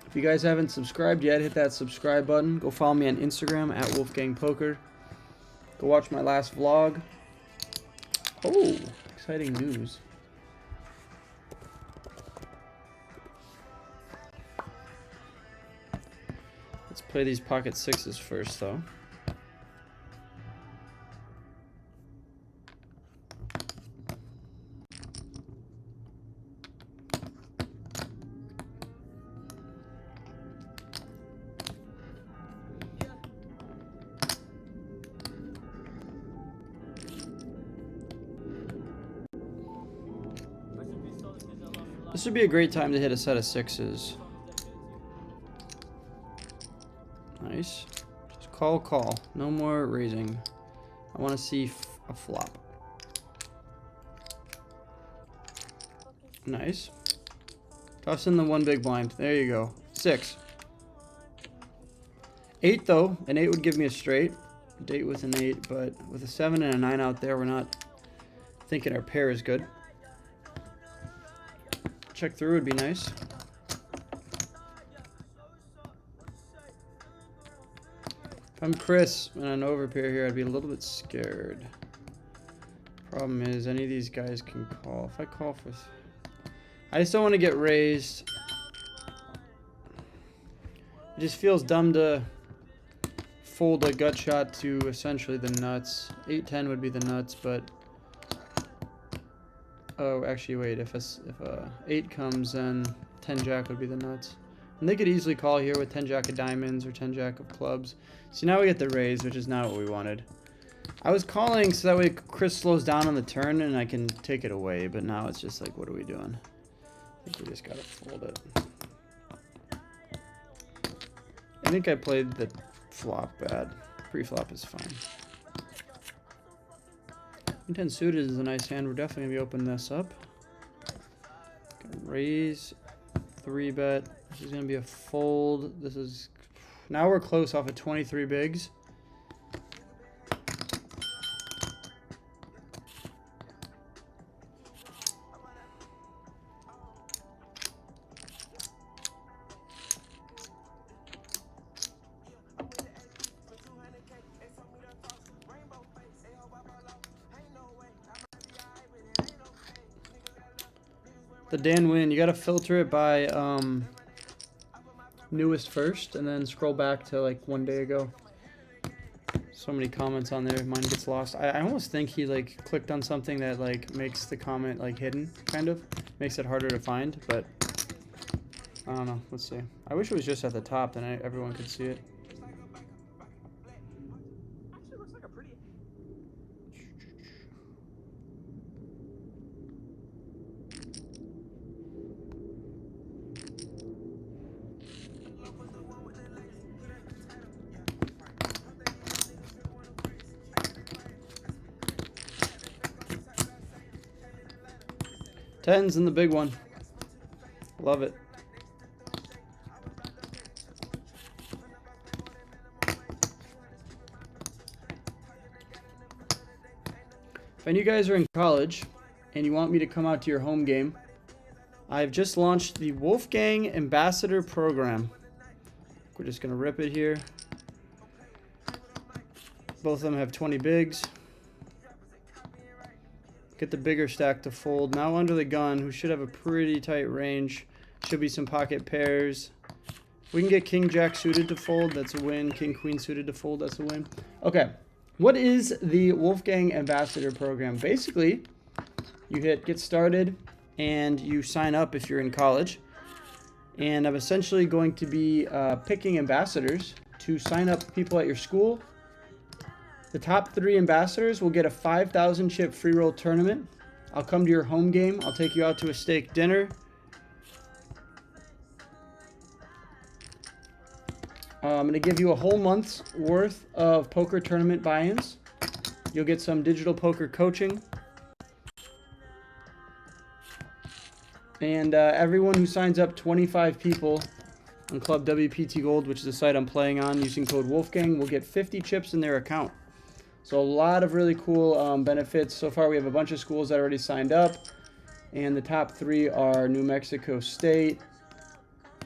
If you guys haven't subscribed yet, hit that subscribe button. Go follow me on Instagram at Wolfgang Poker. Go watch my last vlog. Oh, exciting news. Let's play these pocket sixes first, though. This would be a great time to hit a set of sixes. Nice. Just call. No more raising. I want to see a flop. Nice. Toss in the one big blind. There you go. 6. 8 though. An 8 would give me a straight. Date with an 8, but with a 7 and a 9 out there, we're not thinking our pair is good. Check through would be nice. If I'm Chris and an overpair here, I'd be a little bit scared. Problem is, any of these guys can call. If I call for... I just don't want to get raised. It just feels dumb to fold a gut shot to essentially the nuts. 8-10 would be the nuts, but... Oh, actually, wait. If a 8 comes, then 10-jack would be the nuts. And they could easily call here with 10-jack of diamonds or 10-jack of clubs. See, now we get the raise, which is not what we wanted. I was calling so that way Chris slows down on the turn and I can take it away. But now it's just like, what are we doing? I think we just gotta fold it. I think I played the flop bad. Pre-flop is fine. 10 suited is a nice hand. We're definitely gonna be opening this up. Gonna raise, 3-bet. This is gonna be a fold. This is now we're close off of 23 bigs. The Dan win, you gotta filter it by newest first and then scroll back to like 1 day ago. So many comments on there, mine gets lost. I almost think he like clicked on something that like makes the comment like hidden, kind of. Makes it harder to find, but I don't know, let's see. I wish it was just at the top, then everyone could see it. Tens in the big one. Love it. If any of you guys are in college and you want me to come out to your home game, I've just launched the Wolfgang Ambassador Program. We're just gonna rip it here. Both of them have 20 bigs. Get the bigger stack to fold. Now under the gun, who should have a pretty tight range. Should be some pocket pairs. We can get king jack suited to fold. That's a win. King queen suited to fold. That's a win. Okay. What is the Wolfgang Ambassador program? Basically, you hit get started and you sign up if you're in college. And I'm essentially going to be picking ambassadors to sign up people at your school. The top 3 ambassadors will get a 5,000 chip free roll tournament. I'll come to your home game. I'll take you out to a steak dinner. I'm going to give you a whole month's worth of poker tournament buy-ins. You'll get some digital poker coaching. And everyone who signs up, 25 people on Club WPT Gold, which is the site I'm playing on, using code Wolfgang, will get 50 chips in their account. So a lot of really cool benefits. So far we have a bunch of schools that already signed up. And the top 3 are New Mexico State,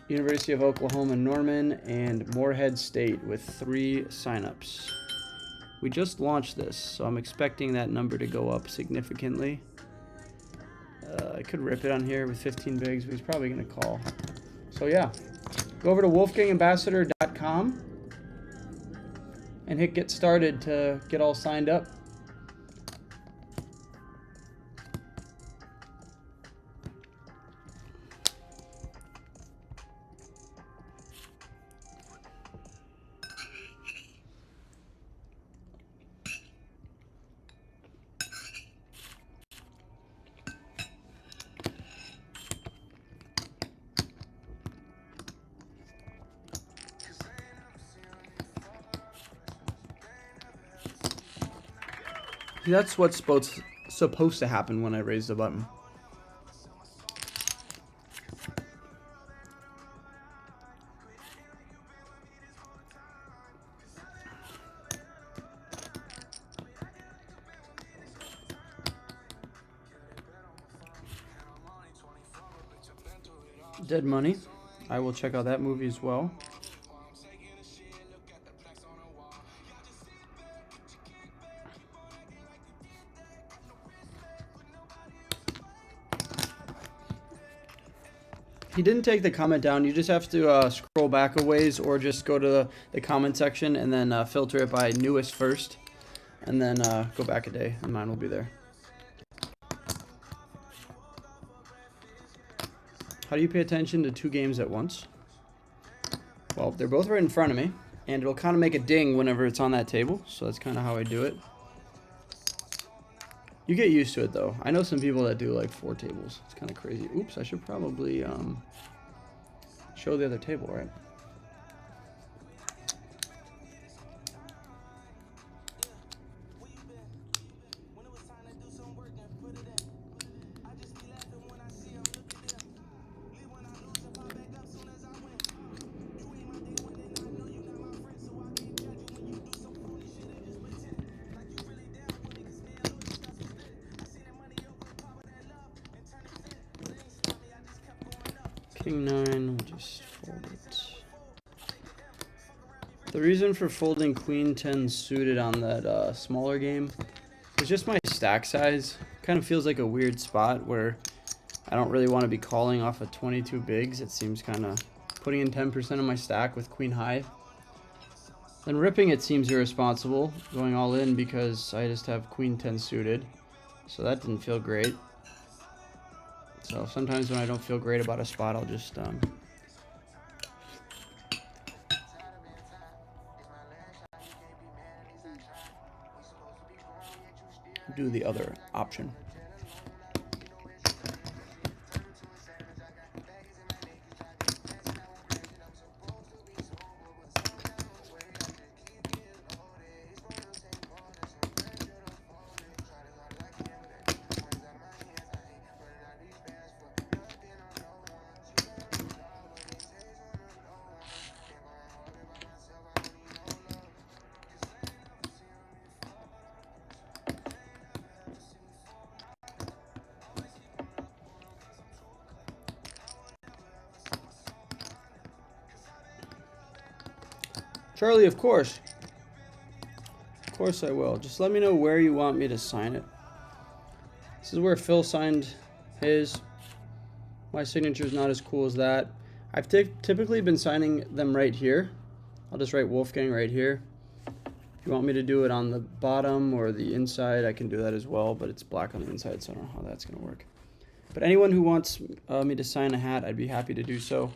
University of Oklahoma Norman, and Morehead State with 3 signups. We just launched this, so I'm expecting that number to go up significantly. I could rip it on here with 15 bigs, but he's probably going to call. So yeah, go over to wolfgangambassador.com and hit get started to get all signed up. That's what's supposed to happen when I raise the button. Dead Money. I will check out that movie as well. He didn't take the comment down. You just have to scroll back a ways or just go to the comment section and then filter it by newest first. And then go back a day and mine will be there. How do you pay attention to 2 games at once? Well, they're both right in front of me. And it'll kind of make a ding whenever it's on that table. So that's kind of how I do it. You get used to it, though. I know some people that do, like, 4 tables. It's kind of crazy. Oops, I should probably show the other table, right? King 9, we'll just fold it. The reason for folding Queen 10 suited on that smaller game is just my stack size. Kind of feels like a weird spot where I don't really want to be calling off of 22 bigs. It seems kind of putting in 10% of my stack with Queen high. Then ripping it seems irresponsible, going all in because I just have Queen 10 suited. So that didn't feel great. So sometimes when I don't feel great about a spot, I'll just do the other option. Charlie, of course. Of course I will. Just let me know where you want me to sign it. This is where Phil signed his. My signature is not as cool as that. I've typically been signing them right here. I'll just write Wolfgang right here. If you want me to do it on the bottom or the inside, I can do that as well, but it's black on the inside, so I don't know how that's going to work. But anyone who wants me to sign a hat, I'd be happy to do so.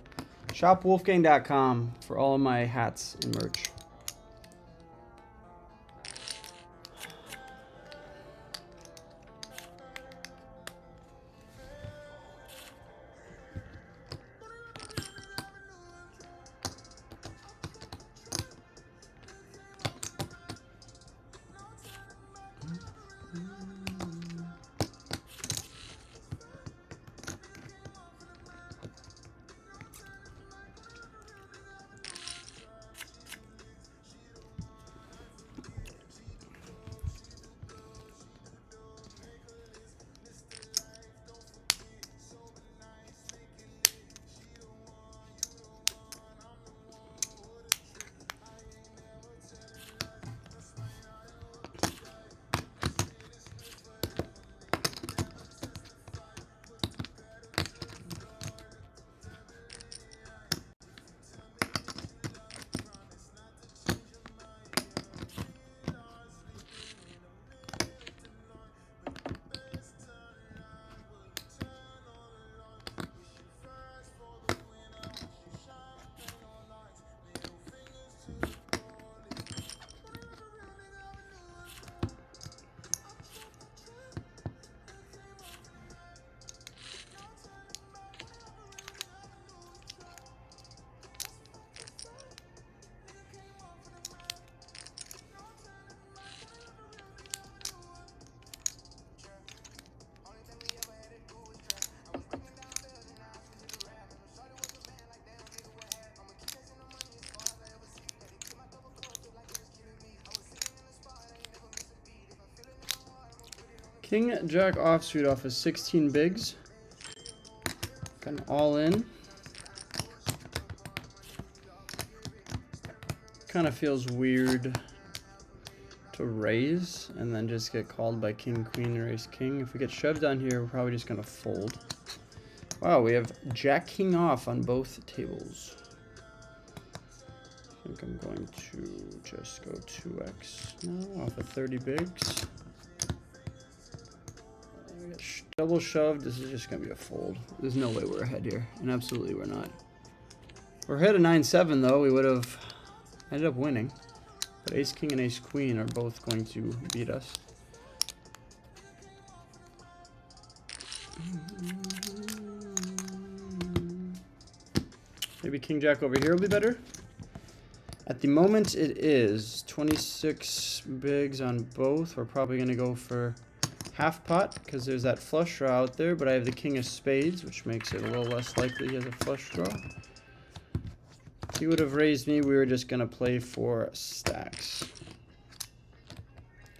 ShopWolfgang.com for all of my hats and merch. King Jack offsuit off of 16 bigs. Got an all in. Kind of feels weird to raise and then just get called by king, queen, raise king. If we get shoved down here, we're probably just gonna fold. Wow, we have jack king off on both tables. I think I'm going to just go 2x now off of 30 bigs. Double shoved. This is just gonna be a fold. There's no way we're ahead here, and absolutely we're not. If we're ahead of 9-7 though, we would have ended up winning. But ace king and ace queen are both going to beat us. Maybe king jack over here will be better. At the moment it is 26 bigs on both. We're probably gonna go for half pot because there's that flush draw out there, but I have the king of spades, which makes it a little less likely he has a flush draw. If he would have raised me, we were just going to play for stacks.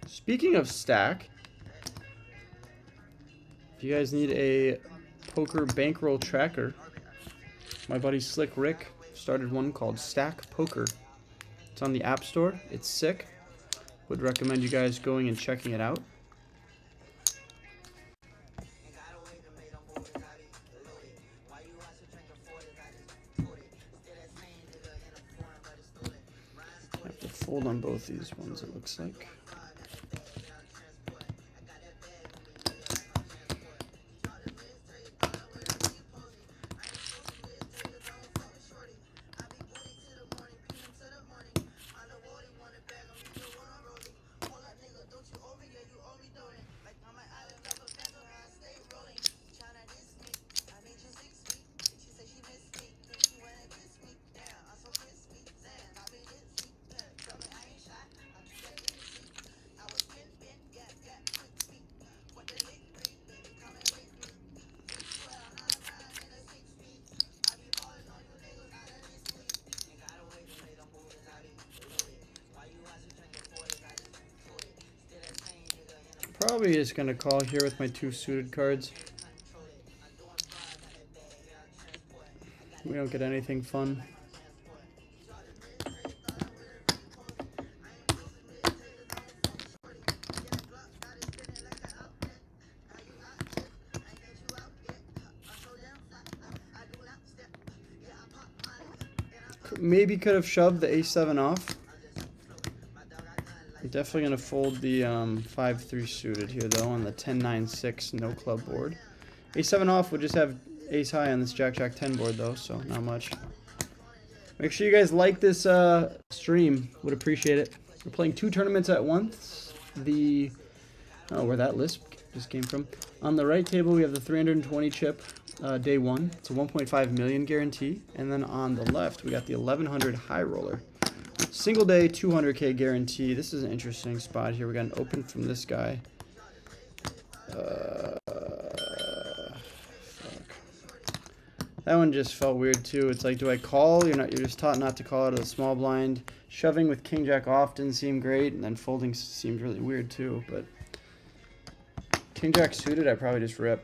Speaking of stack, if you guys need a poker bankroll tracker, my buddy Slick Rick started one called Stack Poker. It's on the App Store. It's sick. Would recommend you guys going and checking it out. Fold on both these ones, it looks like. Probably just gonna call here with my two suited cards. We don't get anything fun. maybe could have shoved the ace-7 off. I'm definitely going to fold the 5-3 suited here, though, on the 10-9-6 no club board. Ace-7 off would just have ace-high on this Jack-Jack-10 board, though, so not much. Make sure you guys like this stream. Would appreciate it. We're playing 2 tournaments at once. I don't know where that list just came from. On the right table, we have the 320 chip, day 1. It's a 1.5 million guarantee. And then on the left, we got the 1100 high roller. Single day, 200K guarantee. This is an interesting spot here. We got an open from this guy. That one just felt weird too. It's like, do I call? You're just taught not to call out of the small blind. Shoving with king jack off didn't seem great, and then folding seemed really weird too. But king jack suited, I probably just rip.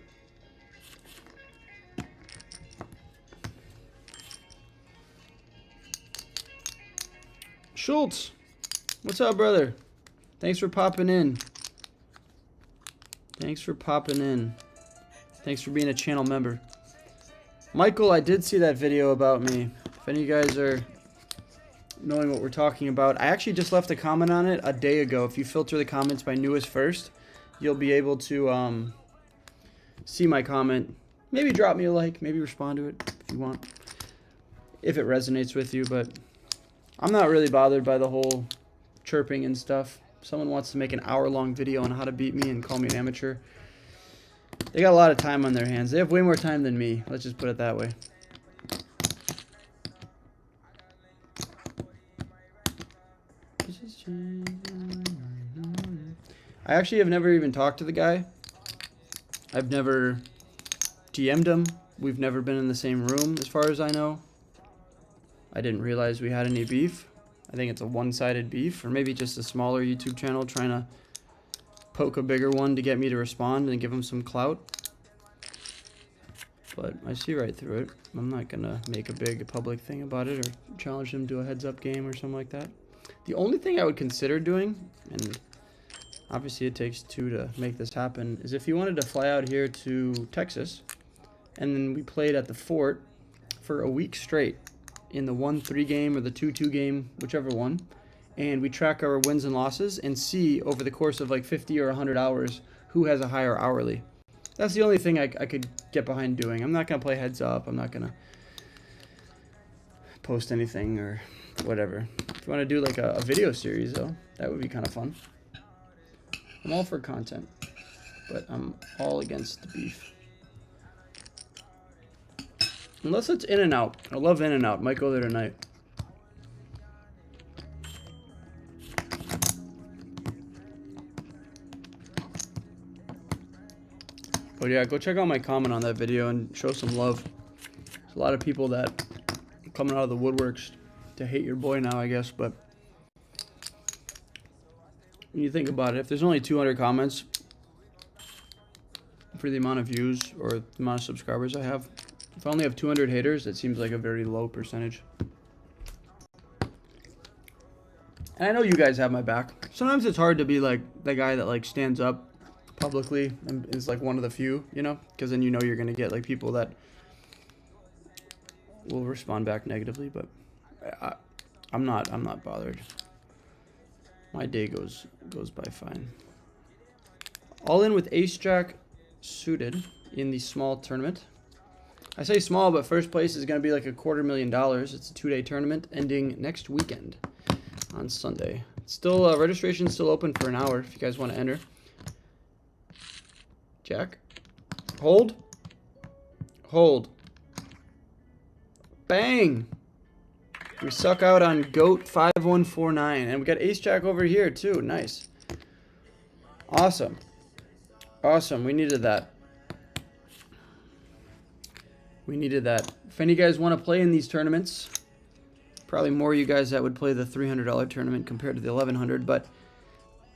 Schultz, what's up, brother? Thanks for popping in. Thanks for popping in. Thanks for being a channel member. Michael, I did see that video about me. If any of you guys are knowing what we're talking about, I actually just left a comment on it a day ago. If you filter the comments by newest first, you'll be able to see my comment. Maybe drop me a like, maybe respond to it if you want, if it resonates with you. But I'm not really bothered by the whole chirping and stuff. If someone wants to make an hour-long video on how to beat me and call me an amateur, they got a lot of time on their hands. They have way more time than me. Let's just put it that way. I actually have never even talked to the guy. I've never DM'd him. We've never been in the same room as far as I know. I didn't realize we had any beef. I think it's a one-sided beef, or maybe just a smaller YouTube channel trying to poke a bigger one to get me to respond and give him some clout. But I see right through it. I'm not gonna make a big public thing about it or challenge him to a heads-up game or something like that. The only thing I would consider doing, and obviously it takes 2 to make this happen, is if he wanted to fly out here to Texas and then we played at the fort for a week straight in the 1-3 game or the 2-2 game, whichever one, and we track our wins and losses and see over the course of like 50 or 100 hours who has a higher hourly. That's the only thing I could get behind doing. I'm not going to play heads up. I'm not going to post anything or whatever. If you want to do like a video series, though, that would be kind of fun. I'm all for content, but I'm all against the beef. Unless it's in and out. I love in and out. Might go there tonight. But yeah, go check out my comment on that video and show some love. There's a lot of people that are coming out of the woodworks to hate your boy now, I guess. But when you think about it, if there's only 200 comments for the amount of views or the amount of subscribers I have, if I only have 200 haters, it seems like a very low percentage. And I know you guys have my back. Sometimes it's hard to be like the guy that like stands up publicly and is like one of the few, you know, because then you know you're gonna get like people that will respond back negatively. But I'm not bothered. My day goes by fine. All in with ace jack suited in the small tournament. I say small, but first place is going to be like $250,000. It's a 2-day tournament ending next weekend on Sunday. Still, registration's still open for an hour if you guys want to enter. Jack. Hold. Hold. Bang! We suck out on GOAT 5149. And we got ace jack over here too. Nice. Awesome. Awesome. We needed that. We needed that. If any of you guys want to play in these tournaments, probably more of you guys that would play the $300 tournament compared to the $1,100, but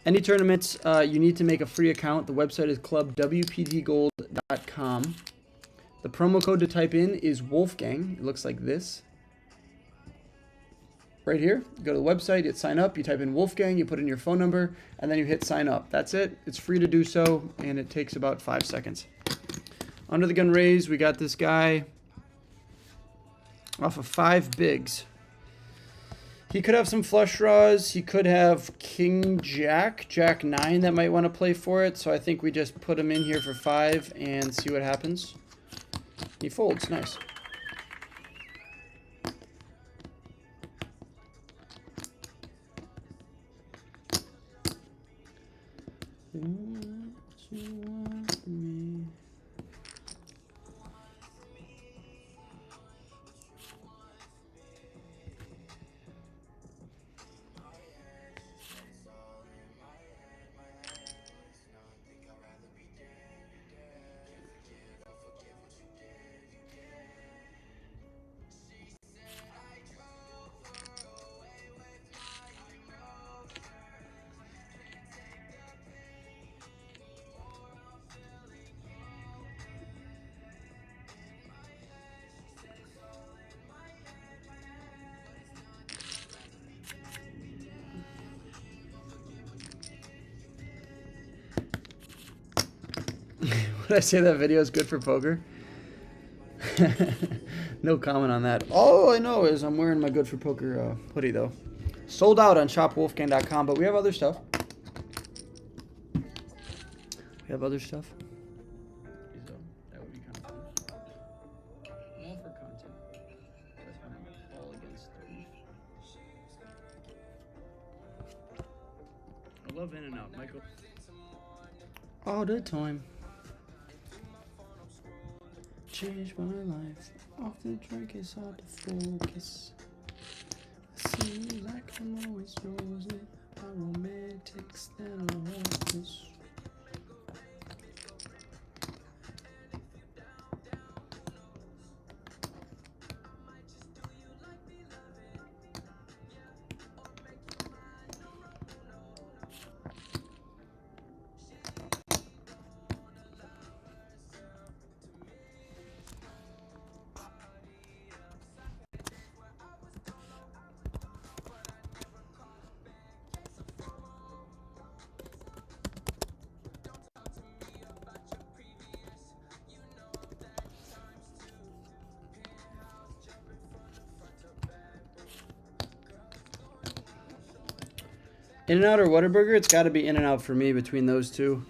any tournaments, you need to make a free account. The website is clubwptgold.com. The promo code to type in is Wolfgang. It looks like this. Right here, you go to the website, hit sign up, you type in Wolfgang, you put in your phone number, and then you hit sign up. That's it. It's free to do so, and it takes about 5 seconds. Under the gun raise, we got this guy off of 5 bigs. He could have some flush draws. He could have King Jack, Jack 9 that might want to play for it. So I think we just put him in here for 5 and see what happens. He folds. Nice. Would I say that video is good for poker? No comment on that. All I know is I'm wearing my good for poker hoodie though. Sold out on shopwolfgang.com, but we have other stuff. We have other stuff. That would be kind of fun. All for content. That's why I'm all against those. I love in and out, Michael. All the time. Changed my life. Off the drink is hard to focus. Seems like I'm always rosy. I'm romantics than a hostess. In-N-Out or Whataburger? It's got to be In-N-Out for me between those two.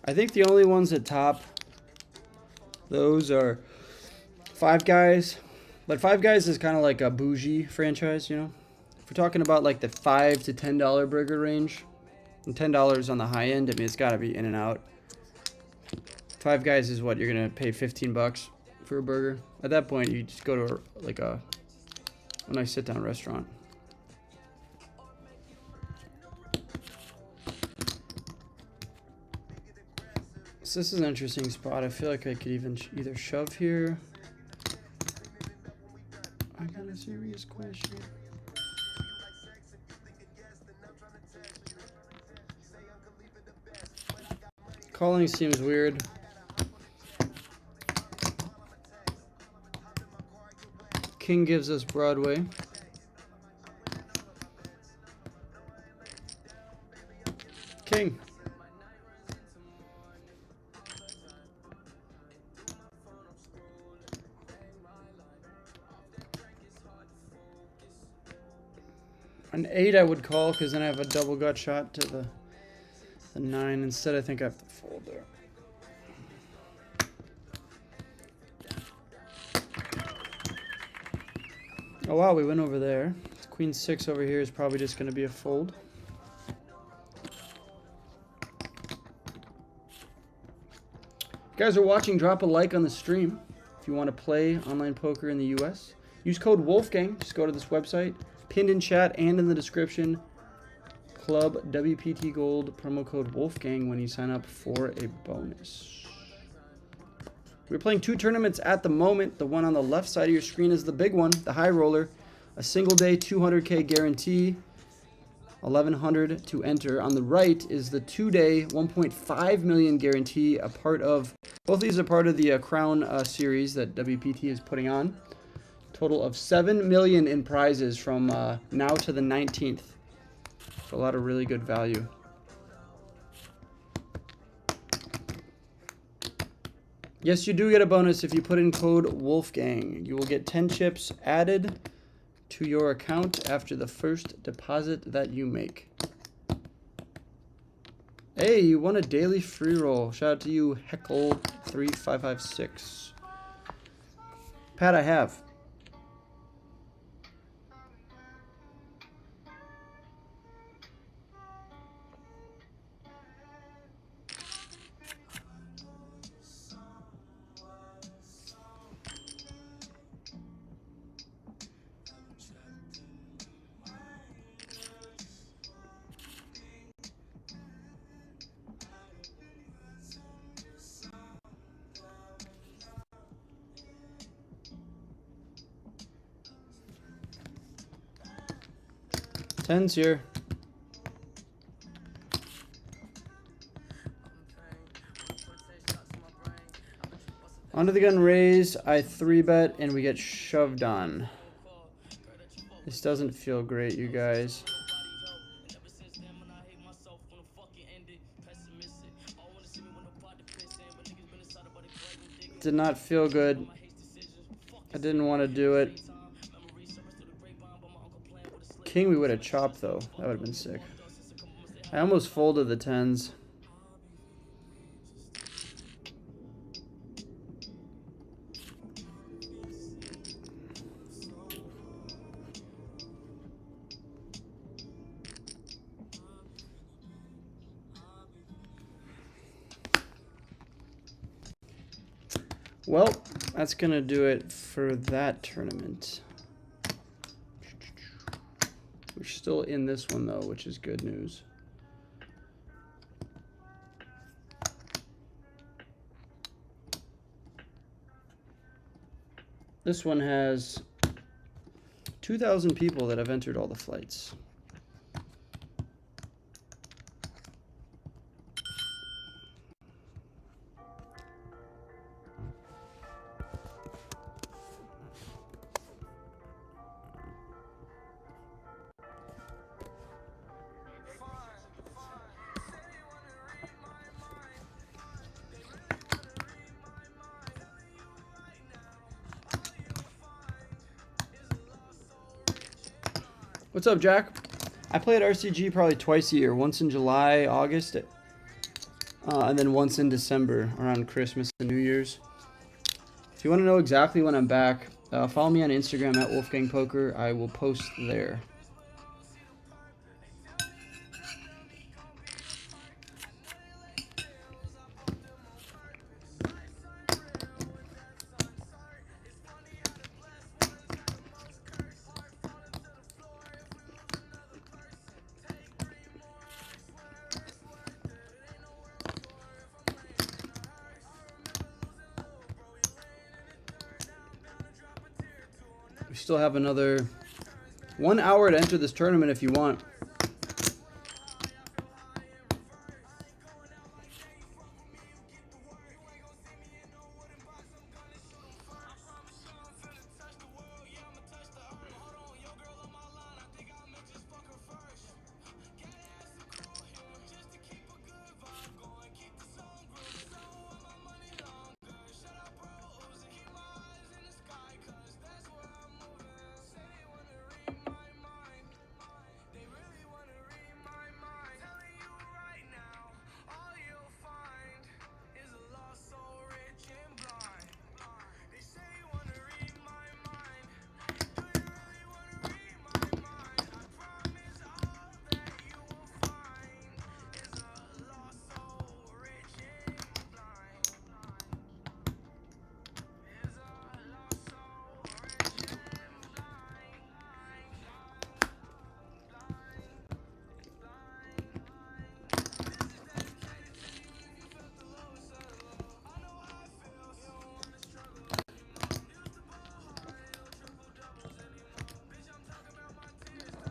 I think the only ones that top those are Five Guys. But Five Guys is kind of like a bougie franchise, you know? If we're talking about like the $5 to $10 burger range, and $10 on the high end, I mean, it's got to be In-N-Out. Five Guys is what, you're going to pay 15 bucks for a burger? At that point, you just go to a nice sit-down restaurant. So this is an interesting spot. I feel like I could even either shove here. I got a serious question. Calling seems weird. King gives us Broadway. King. An 8 I would call because then I have a double gut shot to the 9. Instead, I think I have to fold there. Oh wow, we went over there. Queen 6 over here is probably just going to be a fold. If you guys are watching, drop a like on the stream. If you want to play online poker in the US, use code Wolfgang. Just go to this website. Pinned in chat and in the description, Club WPT Gold, promo code Wolfgang when you sign up for a bonus. We're playing 2 tournaments at the moment. The one on the left side of your screen is the big one, the high roller. A single day 200K guarantee, 1,100 to enter. On the right is the 2-day 1.5 million guarantee, a part of, both these are part of the Crown series that WPT is putting on. Total of 7 million in prizes from now to the 19th. So a lot of really good value. Yes, you do get a bonus if you put in code Wolfgang. You will get 10 chips added to your account after the first deposit that you make. Hey, you won a daily free roll. Shout out to you, Heckle3556. Pat, I have. Tens here. Under the gun raise, I 3-bet, and we get shoved on. This doesn't feel great, you guys. Did not feel good. I didn't want to do it. King, we would have chopped, though. That would have been sick. I almost folded the tens. Well, that's going to do it for that tournament. We're still in this one, though, which is good news. This one has 2,000 people that have entered all the flights. What's up, Jack? I play at RCG probably twice a year, once in July, August, and then once in December around Christmas and New Year's. If you want to know exactly when I'm back, follow me on Instagram at Wolfgang Poker. I will post there. We still have another 1 hour to enter this tournament if you want.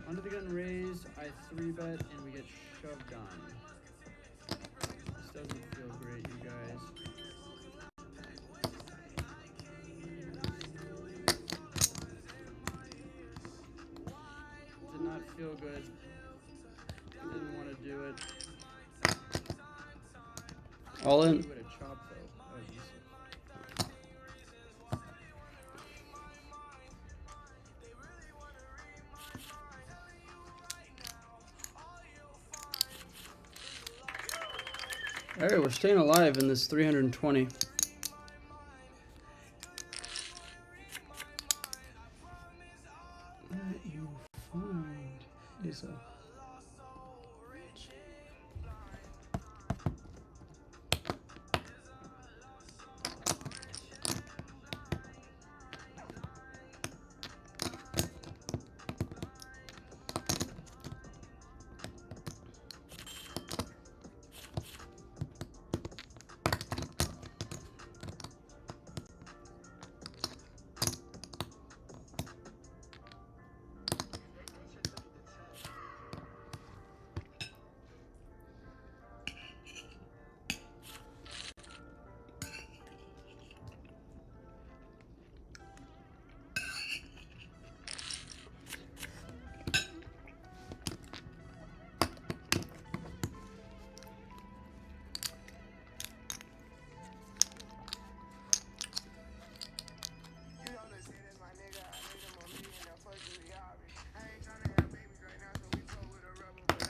Under the gun raise, I 3-bet, and we get shoved on. This doesn't feel great, you guys. Did not feel good. Didn't want to do it. All in. All right, we're staying alive in this 320. What you find is a...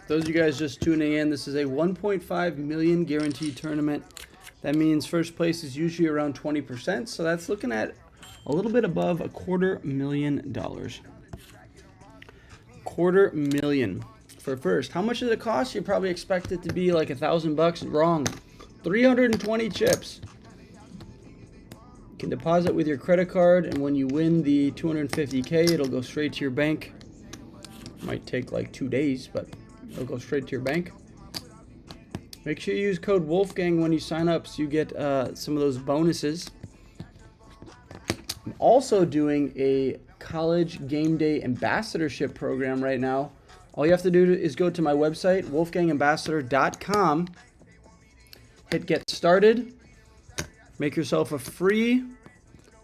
Those of you guys just tuning in, this is a 1.5 million guaranteed tournament. That means first place is usually around 20%, so that's looking at a little bit above $250,000. $250,000 for first. How much does it cost? You probably expect it to be like $1,000. Wrong. 320 chips. You can deposit with your credit card, and when you win the 250K, it'll go straight to your bank. Might take like 2 days, but it'll go straight to your bank. Make sure you use code Wolfgang when you sign up so you get some of those bonuses. I'm also doing a college game day ambassadorship program right now. All you have to do is go to my website, wolfgangambassador.com. Hit get started. Make yourself a free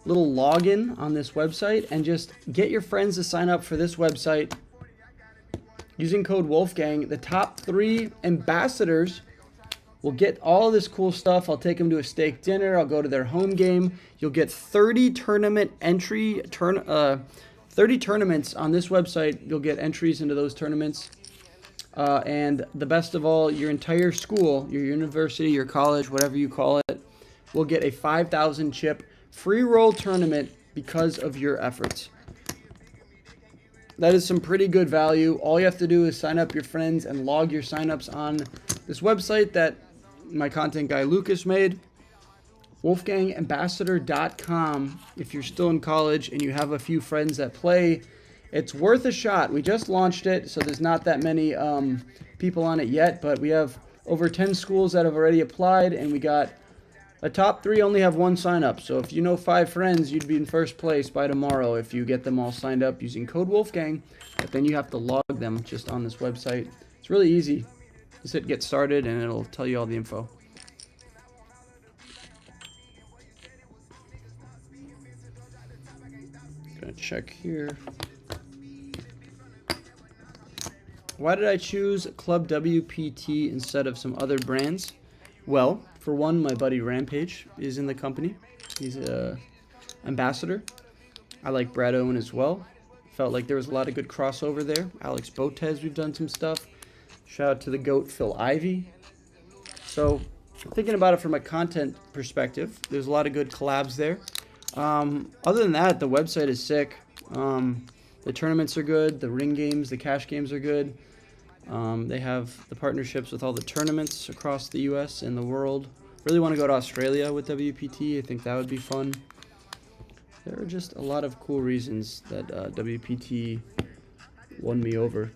little login on this website and just get your friends to sign up for this website. Using code Wolfgang, the top 3 ambassadors will get all this cool stuff. I'll take them to a steak dinner. I'll go to their home game. You'll get 30 tournaments on this website. You'll get entries into those tournaments. And the best of all, your entire school, your university, your college, whatever you call it, will get a 5,000 chip free roll tournament because of your efforts. That is some pretty good value. All you have to do is sign up your friends and log your signups on this website that my content guy Lucas made. wolfgangambassador.com. If you're still in college and you have a few friends that play, it's worth a shot. We just launched it, so there's not that many people on it yet, but we have over 10 schools that have already applied, and we got the top 3 only have 1 sign up. So if you know 5 friends, you'd be in first place by tomorrow if you get them all signed up using code Wolfgang. But then you have to log them just on this website. It's really easy. Just hit get started and it'll tell you all the info. Gonna check here. Why did I choose Club WPT instead of some other brands? Well, for one, my buddy Rampage is in the company. He's an ambassador. I like Brad Owen as well. Felt like there was a lot of good crossover there. Alex Botez, we've done some stuff. Shout out to the GOAT, Phil Ivey. So, thinking about it from a content perspective, there's a lot of good collabs there. Other than that, the website is sick. The tournaments are good. The ring games, the cash games are good. They have the partnerships with all the tournaments across the U.S. and the world. Really want to go to Australia with WPT. I think that would be fun. There are just a lot of cool reasons that WPT won me over.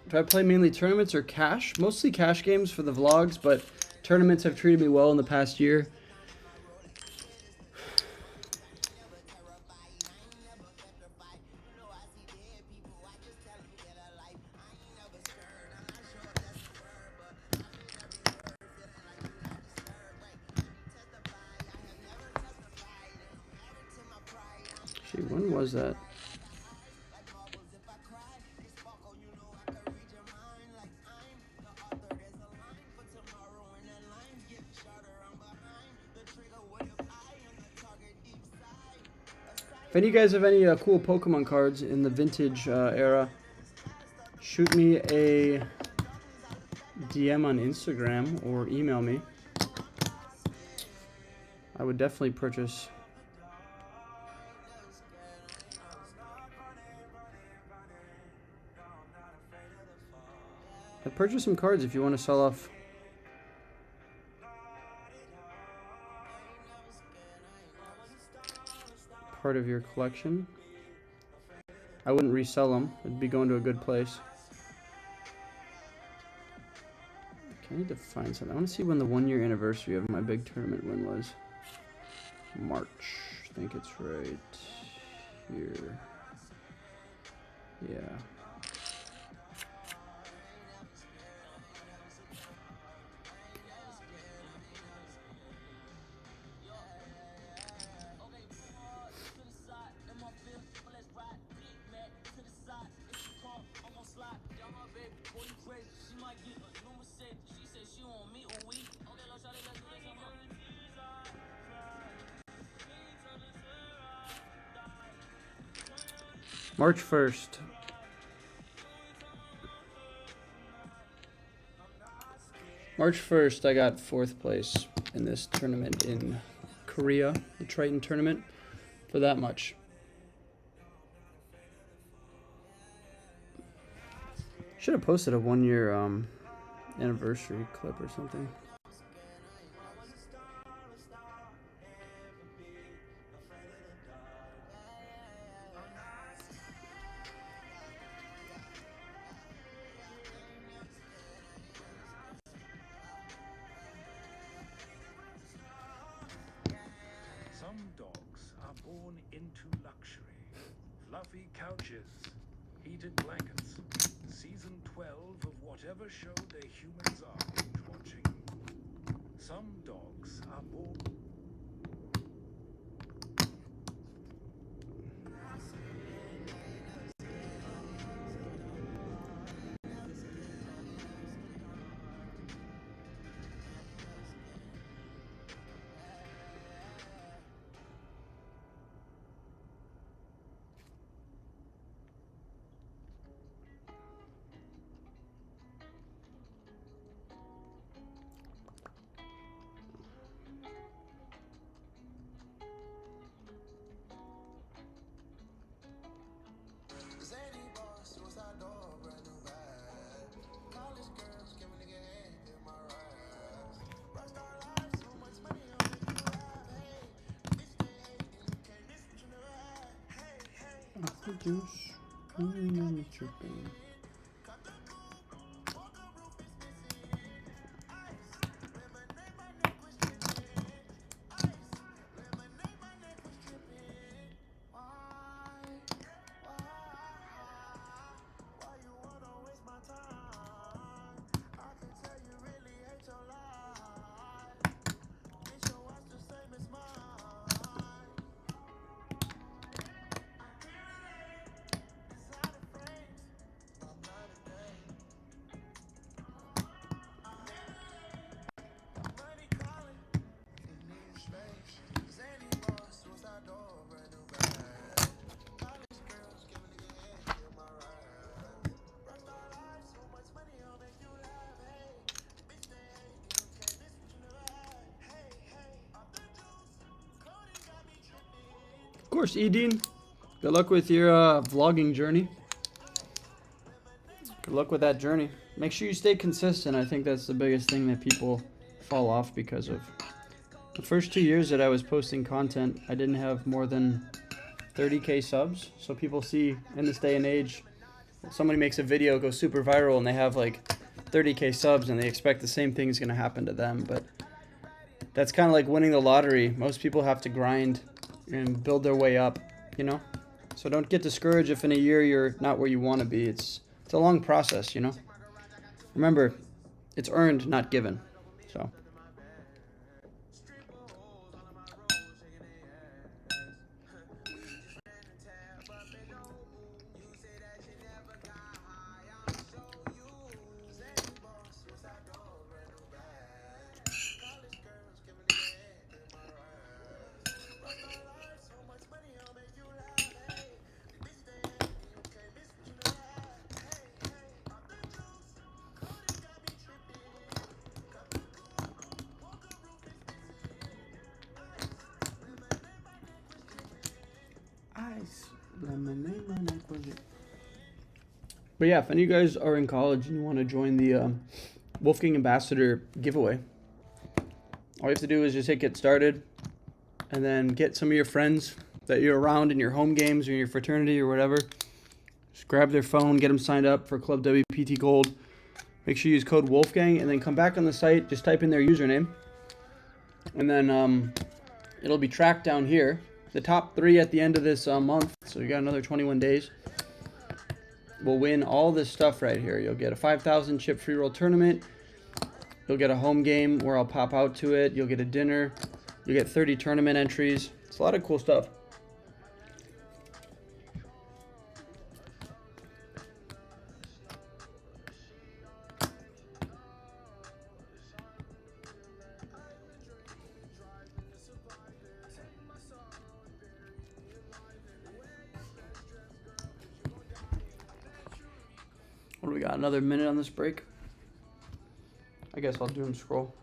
Do I play mainly tournaments or cash? Mostly cash games for the vlogs, but tournaments have treated me well in the past year. Actually, when was that? If any of you guys have any cool Pokemon cards in the vintage era, shoot me a DM on Instagram or email me. I would definitely purchase. I'd purchase some cards if you want to sell off part of your collection. I wouldn't resell them. It'd be going to a good place. Okay, I need to find something. I want to see when the 1-year anniversary of my big tournament win was. March. I think it's right here. Yeah. March 1st. March 1st, I got 4th place in this tournament in Korea, the Triton tournament, for that much. Should have posted a 1-year anniversary clip or something. Some dogs are born into luxury. Fluffy couches, heated blankets, season 12 of whatever show their humans are binge watching. Some dogs are born. Of course, Edine. Good luck with your vlogging journey. Good luck with that journey. Make sure you stay consistent. I think that's the biggest thing that people fall off because of. The first 2 years that I was posting content, I didn't have more than 30K subs. So people see in this day and age, Somebody makes a video, goes super viral, and they have like 30K subs, and they expect the same thing is going to happen to them. But that's kind of like winning the lottery. Most people have to grind and build their way up, you know? So don't get discouraged if in a year you're not where you want to be. It's a long process, you know? Remember, it's earned, not given. So. But yeah, if any of you guys are in college and you want to join the Wolfgang Ambassador giveaway, all you have to do is just hit get started and then get some of your friends that you're around in your home games or your fraternity or whatever. Just grab their phone, get them signed up for Club WPT Gold. Make sure you use code Wolfgang and then come back on the site, just type in their username. And then it'll be tracked down here. The top 3 at the end of this month, so you got another 21 days, will win all this stuff right here. You'll get a 5,000 chip free roll tournament. You'll get a home game where I'll pop out to it. You'll get a dinner. You'll get 30 tournament entries. It's a lot of cool stuff. What do we got? Another minute on this break? I guess I'll doom scroll.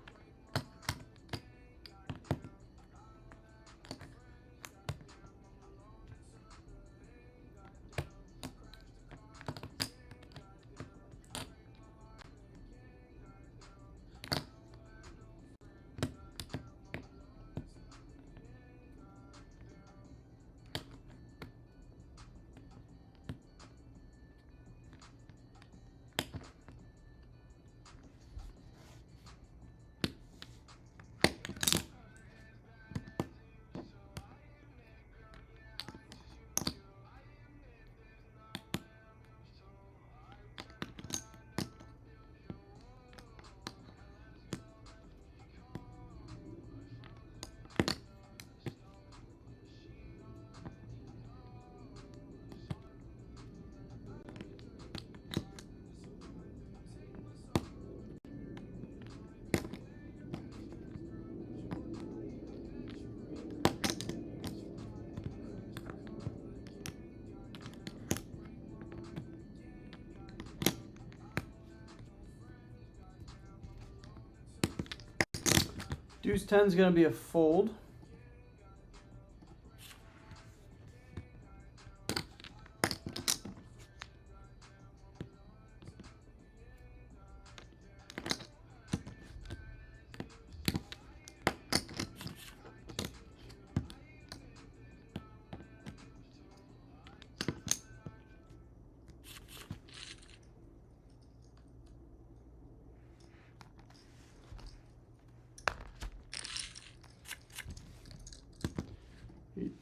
Deuce 10 is going to be a fold.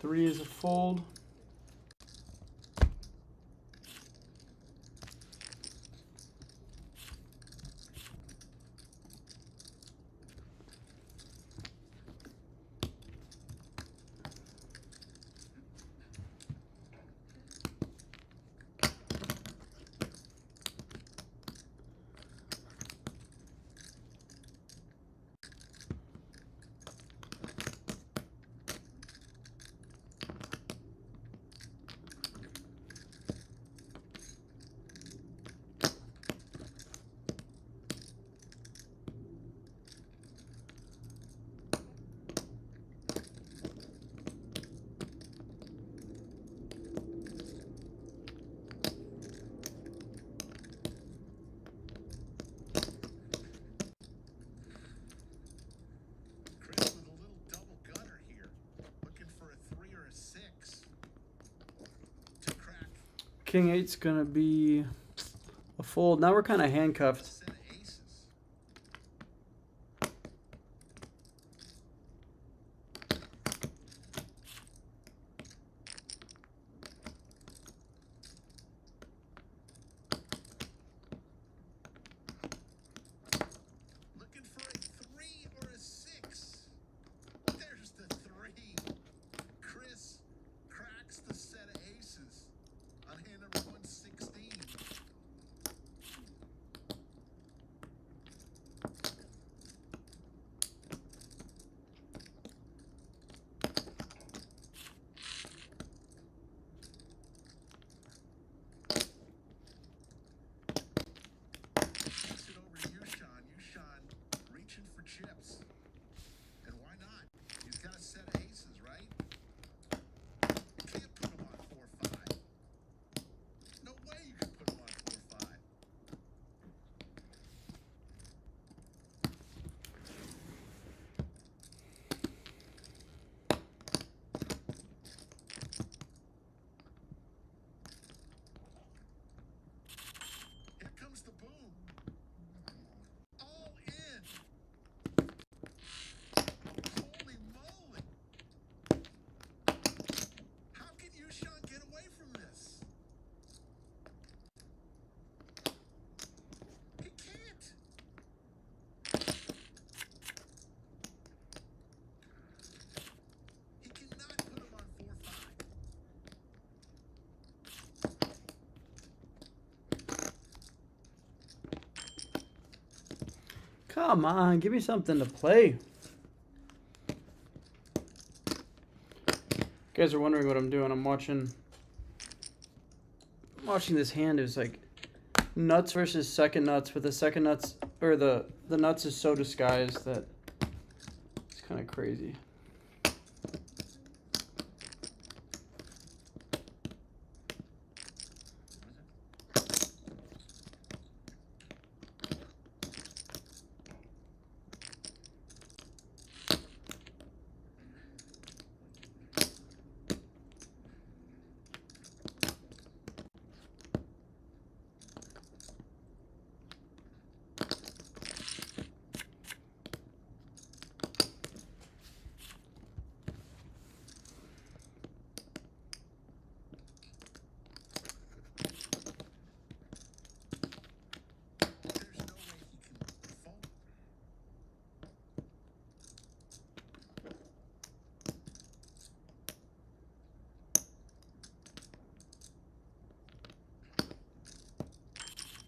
Three is a fold. King 8's gonna be a fold. Now we're kind of handcuffed. Set of aces. Looking for a 3 or a 6. There's the 3. Chris cracks the set of aces on hand number 116. Pass it over to you, Sean. You, Sean, reaching for chips. And why not? He's got a set of aces, right? You can't put him on 4-5. No way you can put him on 4-5. Here comes the boom. All in. Holy moly. How can you, Sean, get away from this? He can't. He cannot put him on 4-5. Come on, give me something to play. You guys are wondering what I'm doing. I'm watching this hand. It was like nuts versus second nuts, but the second nuts or the nuts is so disguised that it's kind of crazy. There's no way he can fold.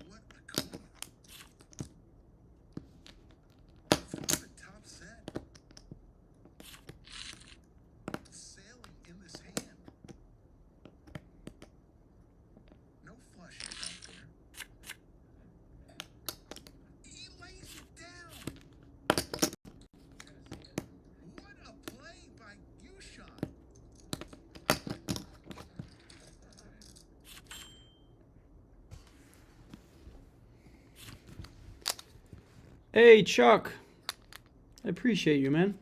What a call. What a top set. Sailing in this hand. No flushes out there. He lays it down. What a play by Yushan. Hey, Chuck. I appreciate you, man.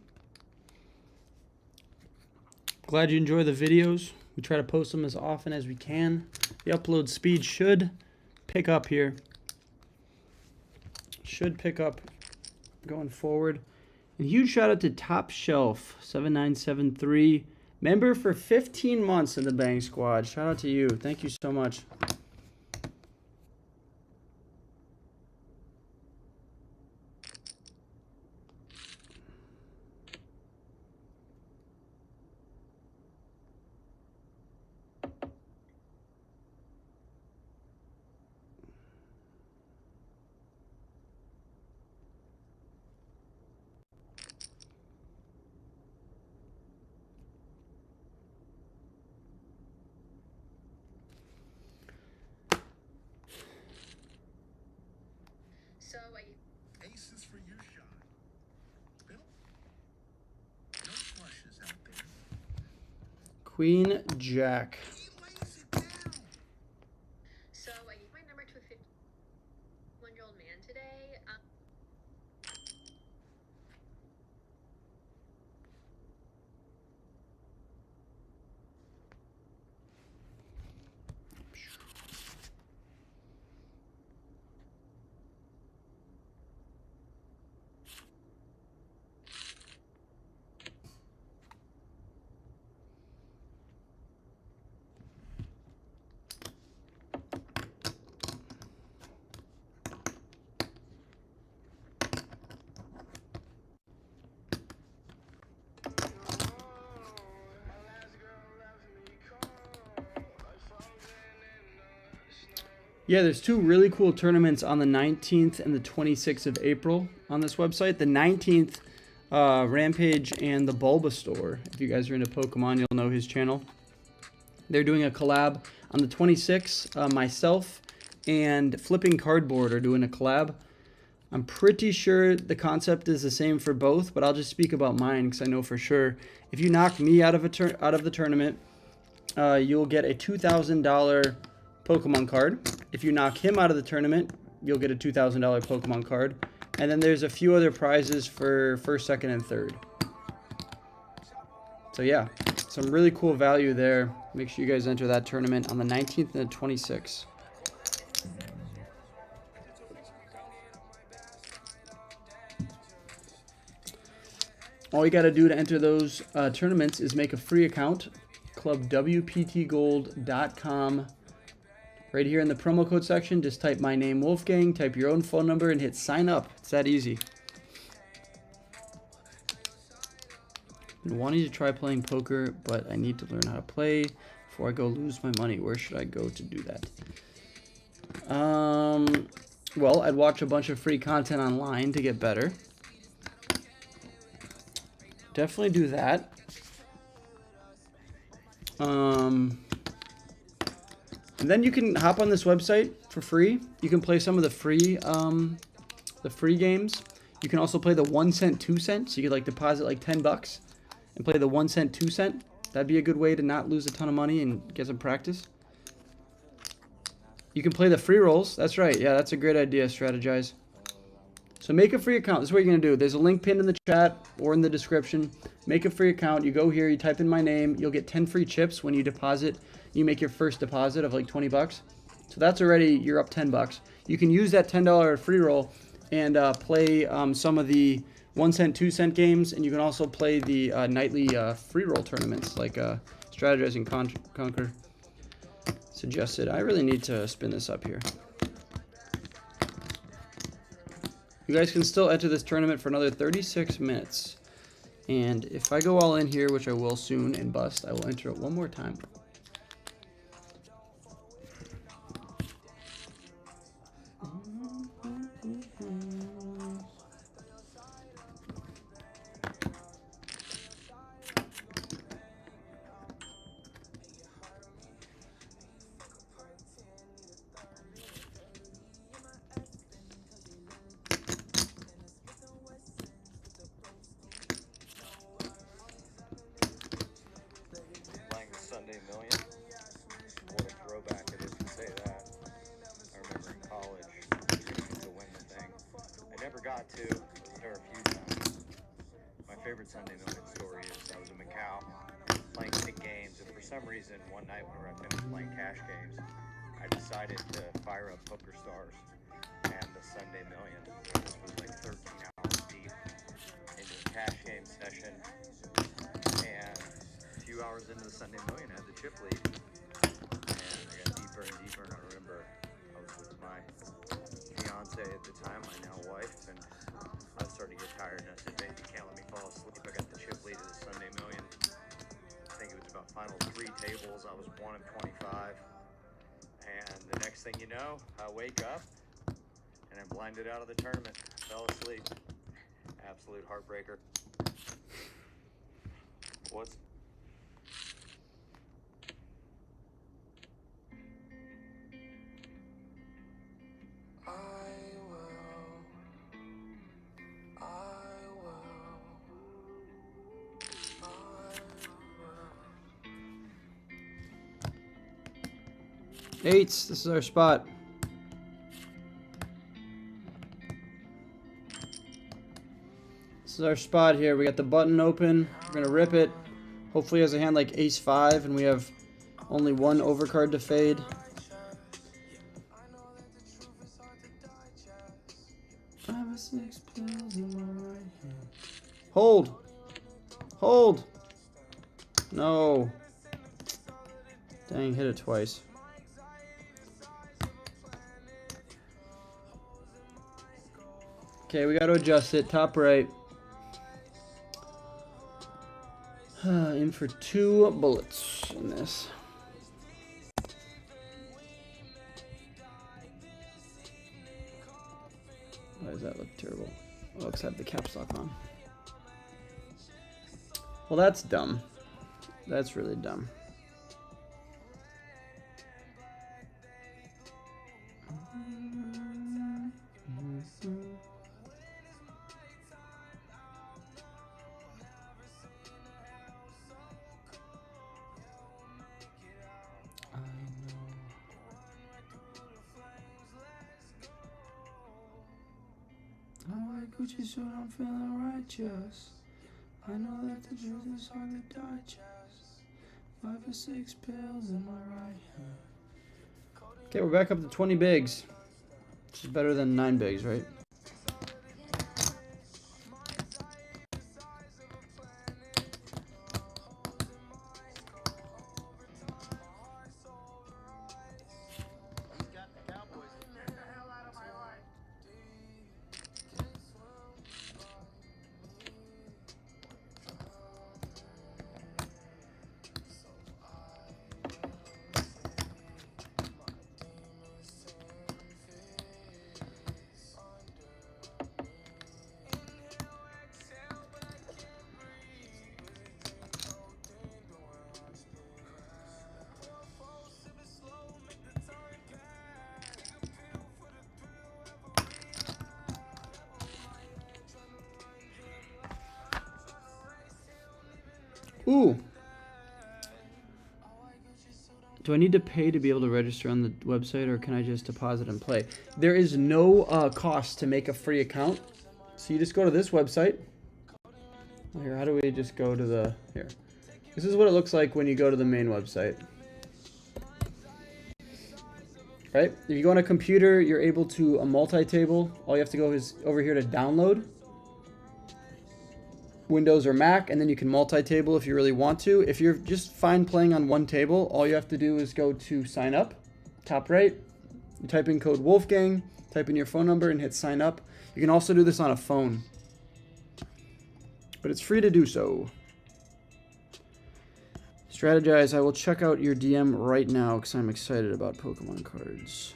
Glad you enjoy the videos. We try to post them as often as we can. The upload speed should pick up here. Should pick up going forward. And huge shout out to Top Shelf 7973. Member for 15 months in the Bang Squad. Shout out to you. Thank you so much. So Aces for Yushan. Bill? No flushes out there. Queen Jack. He lays it down. I gave my number to a 51-year-old man today. Yeah, there's two really cool tournaments on the 19th and the 26th of April on this website. The 19th, Rampage and the Bulbasaur. If you guys are into Pokemon, you'll know his channel. They're doing a collab. On the 26th, myself and Flipping Cardboard are doing a collab. I'm pretty sure the concept is the same for both, but I'll just speak about mine because I know for sure. If you knock me out of the tournament, you'll get a $2,000 Pokemon card. If you knock him out of the tournament, you'll get a $2,000 Pokemon card. And then there's a few other prizes for first, second, and third. So yeah, some really cool value there. Make sure you guys enter that tournament on the 19th and the 26th. All you got to do to enter those tournaments is make a free account, clubwptgold.com. Right here in the promo code section, just type my name, Wolfgang, type your own phone number, and hit sign up. It's that easy. Been wanting to try playing poker, but I need to learn how to play before I go lose my money. Where should I go to do that? Well, I'd watch a bunch of free content online to get better. Definitely do that. And then you can hop on this website for free. You can play some of the free games. You can also play the 1 cent, 2 cents. So you could like deposit like $10 and play the 1 cent, 2 cent. That'd be a good way to not lose a ton of money and get some practice. You can play the free rolls. That's right. Yeah, that's a great idea. Strategize. So make a free account. This is what you're going to do. There's a link pinned in the chat or in the description. Make a free account. You go here, you type in my name. You'll get 10 free chips when you deposit. You make your first deposit of like 20 bucks. So that's already, you're up 10 bucks. You can use that $10 free roll and play some of the 1 cent, 2 cent games. And you can also play the nightly free roll tournaments like Strategize and Conquer. Suggested. I really need to spin this up here. You guys can still enter this tournament for another 36 minutes. And if I go all in here, which I will soon, and bust, I will enter it one more time. Sunday Million. What a throwback it is to say that. I remember in college, to win the thing. I never got to, but there were a few times. My favorite Sunday Million story is I was in Macau playing big games, and for some reason, one night when I finished playing cash games, I decided to fire up Poker Stars and the Sunday Million. This was like 13 hours deep into a cash game session, and a few hours into the Sunday Million, I had the chip lead, and I got deeper and deeper, and I remember I was with my fiance at the time, my now wife, and I was starting to get tired, and I said, babe, you can't let me fall asleep. I got the chip lead of the Sunday Million. I think it was about final 3 tables. I was 1 of 25, and the next thing you know, I wake up, and I'm blinded out of the tournament. Fell asleep. Absolute heartbreaker. What's Eights, this is our spot. This is our spot here. We got the button open. We're going to rip it. Hopefully he has a hand like ace-5, and we have only 1 overcard to fade. Hold. Hold. No. Dang, hit it twice. Okay, we got to adjust it. Top right. In for 2 bullets in this. Why does that look terrible? Oh, because I have the caps lock on. Well, that's dumb. That's really dumb. Gucci suit, I'm feeling righteous. I know that the truth is hard to digest. 5 or 6 pills in my right hand. Okay, we're back up to 20 bigs. Which is better than 9 bigs, right? Ooh. Do I need to pay to be able to register on the website, or can I just deposit and play? There is no cost to make a free account. So you just go to this website. Here, how do we just go to the... Here. This is what it looks like when you go to the main website. Right? If you go on a computer, you're able to a multi-table. All you have to go is over here to download. Windows or Mac, and then you can multi-table if you really want to. If you're just fine playing on one table, all you have to do is go to sign up, top right. You type in code Wolfgang, type in your phone number, and hit sign up. You can also do this on a phone, but it's free to do so. Strategize. I will check out your DM right now because I'm excited about Pokemon cards.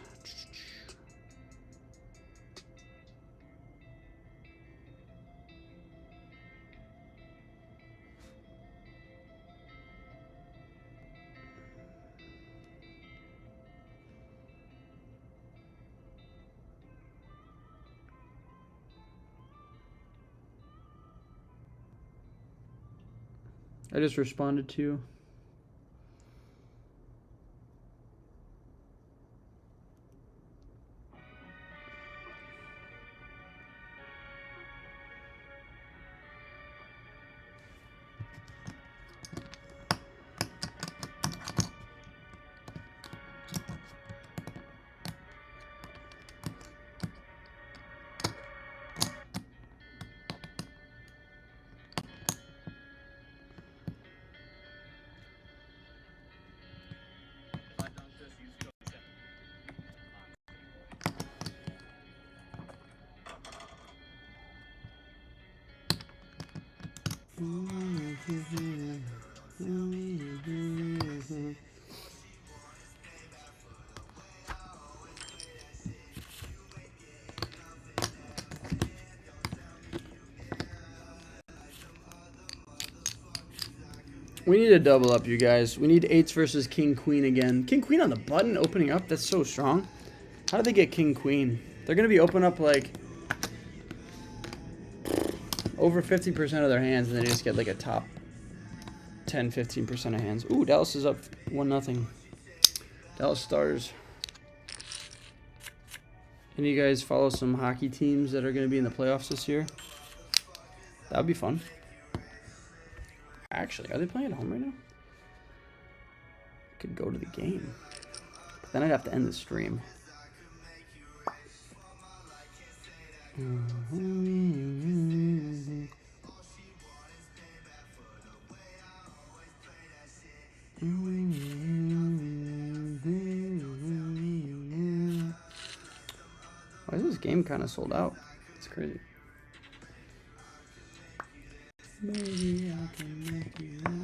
I just responded to you. We need to double up, you guys. We need 8s versus King Queen again. King Queen on the button opening up? That's so strong. How do they get King Queen? They're going to be open up like over 50% of their hands, and then they just get like a top 10, 15% of hands. Ooh, Dallas is up 1-0. Dallas Stars. Any of you guys follow some hockey teams that are going to be in the playoffs this year? That would be fun. Actually, are they playing at home right now? I could go to the game. But then I'd have to end the stream. Why is this game kind of sold out? It's crazy. Maybe I can make you laugh.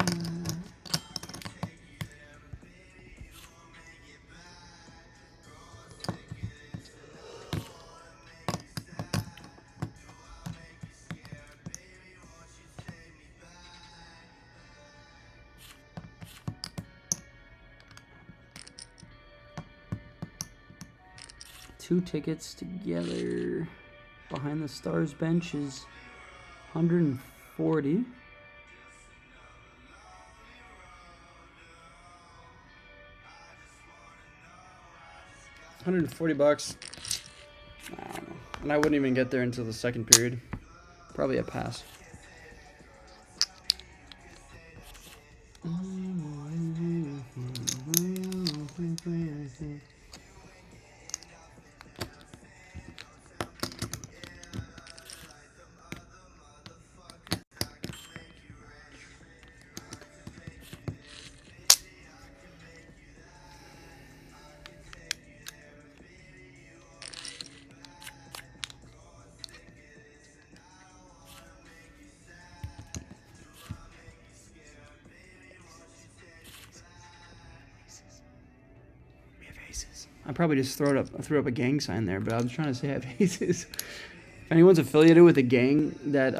2 tickets together. Behind the Stars bench is 140. $140. I don't know. And I wouldn't even get there until the second period. Probably a pass. I probably just threw up a gang sign there, but I was trying to say I have aces. If anyone's affiliated with a gang that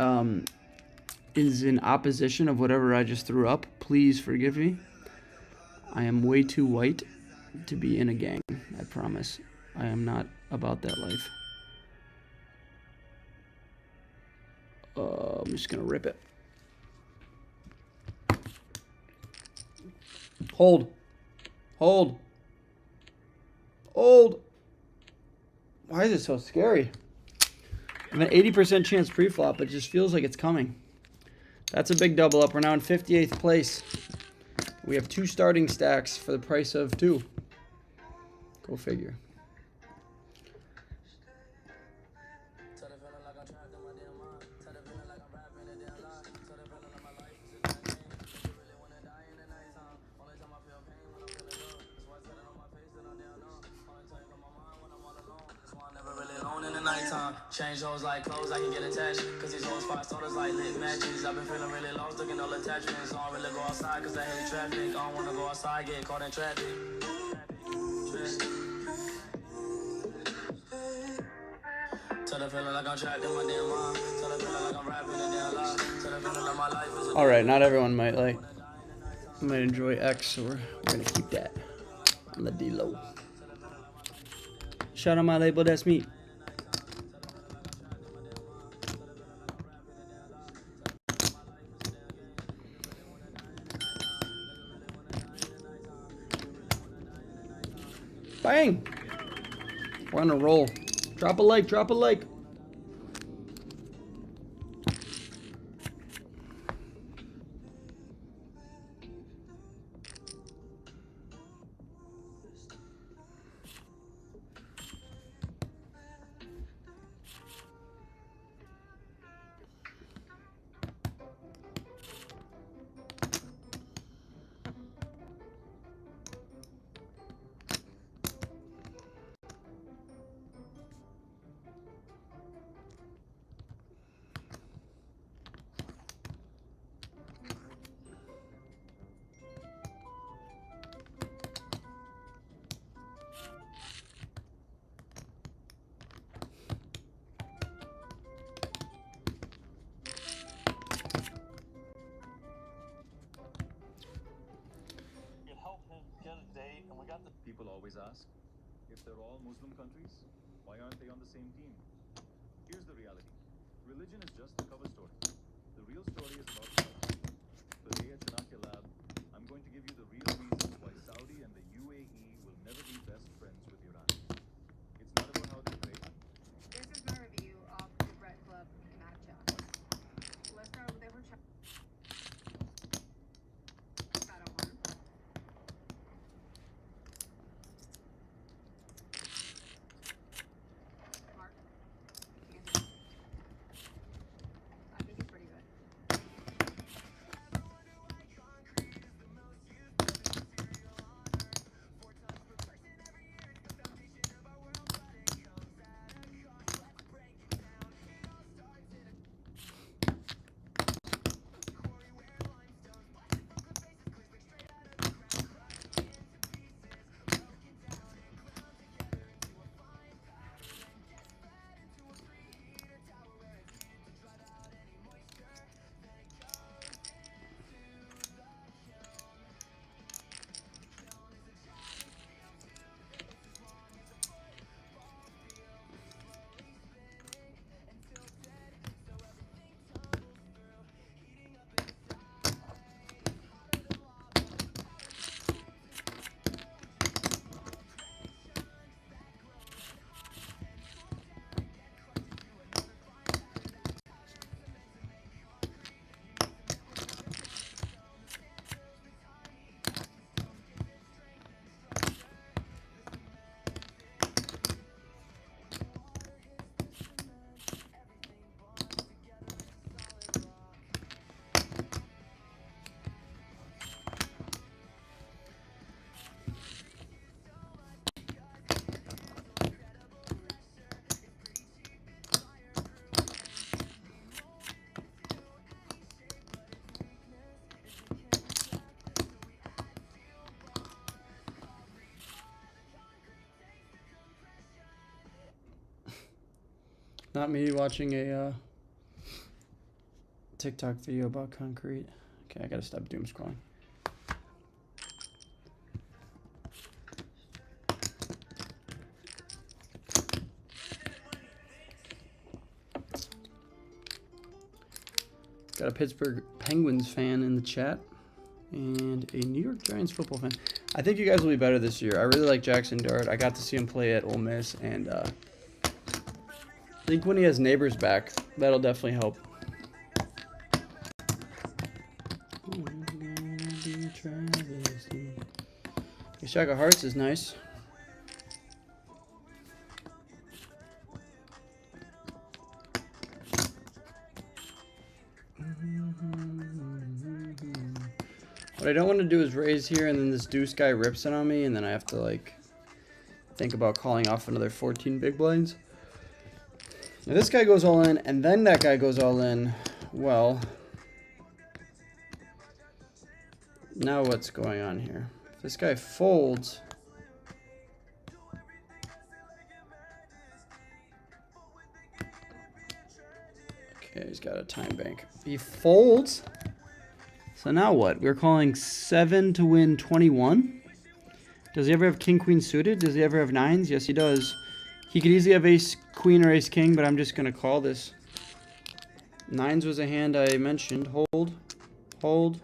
is in opposition of whatever I just threw up, please forgive me. I am way too white to be in a gang. I promise. I am not about that life. I'm just gonna rip it. Hold. Hold. Hold. Why is it so scary? I have an 80% chance pre-flop. It just feels like it's coming. That's a big double up. We're now in 58th place. We have 2 starting stacks for the price of 2. Go figure. Change hoes like clothes, I can get attached. Cause these hoes 5 sodas like lit matches. I've been feeling really lost, looking all attachments. I don't really go outside cause I hate traffic. I don't wanna go outside, get caught in traffic. Tell the feeling like I'm trapped in my damn mind. Tell the feeling like I'm rapping a damn lie. Tell the feeling like my life is a Alright, not everyone might enjoy X, so we're gonna keep that on the D-low. Shout out my label, that's me. Bang! We're on a roll. Drop a like, drop a like. People always ask, if they're all Muslim countries, why aren't they on the same team? Here's the reality. Religion is just the cover story. The real story is about love. Today at Chanakya Lab, I'm going to give you the real reasons why Saudi and the UAE will never be best friends with Iran. It's not about how they play. This is my review of the Red Club matchup. Let's start with every Shadow 1. Mark. I think it's pretty good. Not me watching a TikTok video about concrete. Okay, I gotta stop doom scrolling. Got a Pittsburgh Penguins fan in the chat and a New York Giants football fan. I think you guys will be better this year. I really like Jackson Dart. I got to see him play at Ole Miss, and I think when he has neighbors back, that'll definitely help. The Shack of Hearts is nice. What I don't want to do is raise here and then this deuce guy rips it on me and then I have to like think about calling off another 14 big blinds. If this guy goes all in and then that guy goes all in, well, now what's going on here? If this guy folds, okay, he's got a time bank. He folds. So now what? We're calling 7 to win 21. Does he ever have king, queen suited? Does he ever have nines? Yes, he does. He could easily have ace, queen, or ace, king, but I'm just going to call this. Nines was a hand I mentioned. Hold. Hold.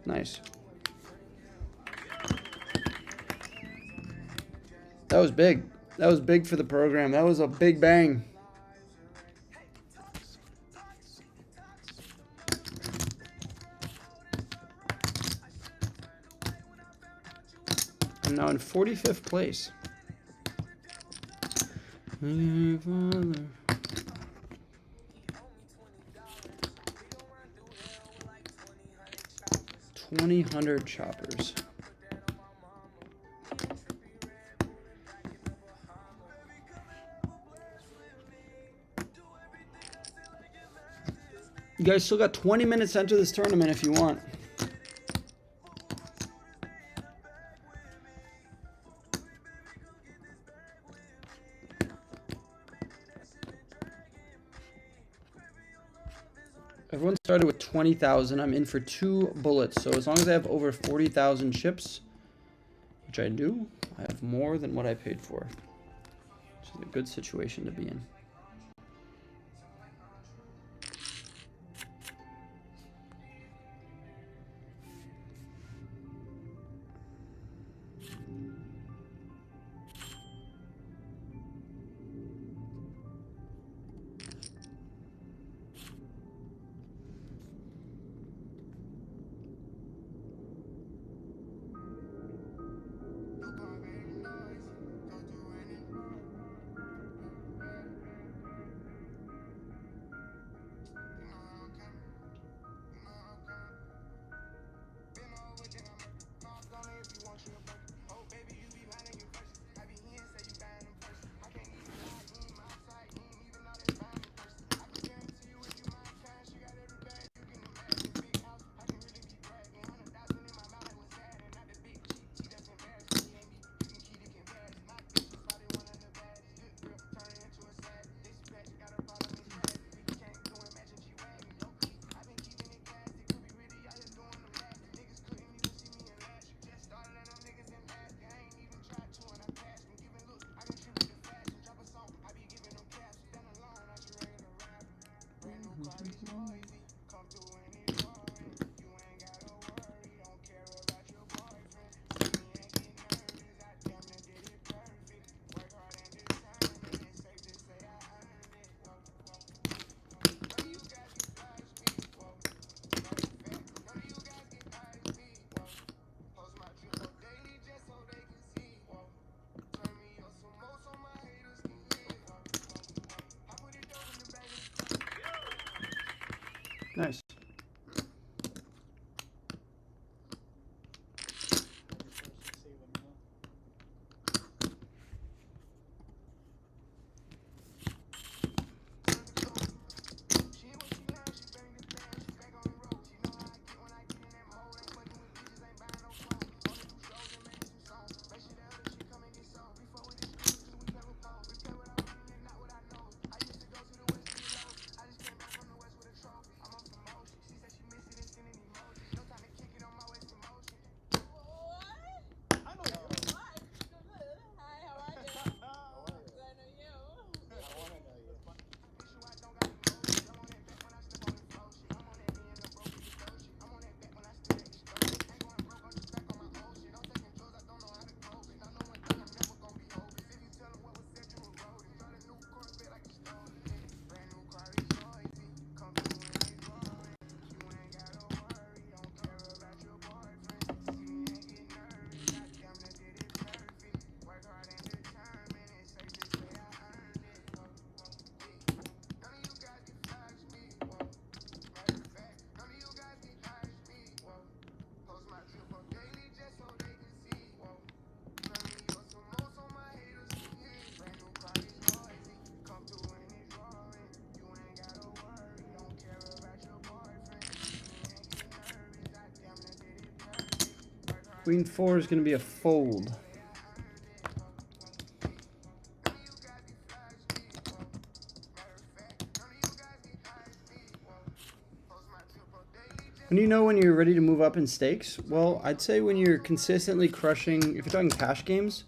Nice. That was big. That was big for the program. That was a big bang. I'm now in 45th place. 2,000 choppers. You guys still got 20 minutes to enter this tournament if you want. Everyone started with 20,000. I'm in for 2 bullets. So as long as I have over 40,000 chips, which I do, I have more than what I paid for. Which is a good situation to be in. Queen 4 is going to be a fold. When do you know when you're ready to move up in stakes? Well, I'd say when you're consistently crushing, if you're talking cash games,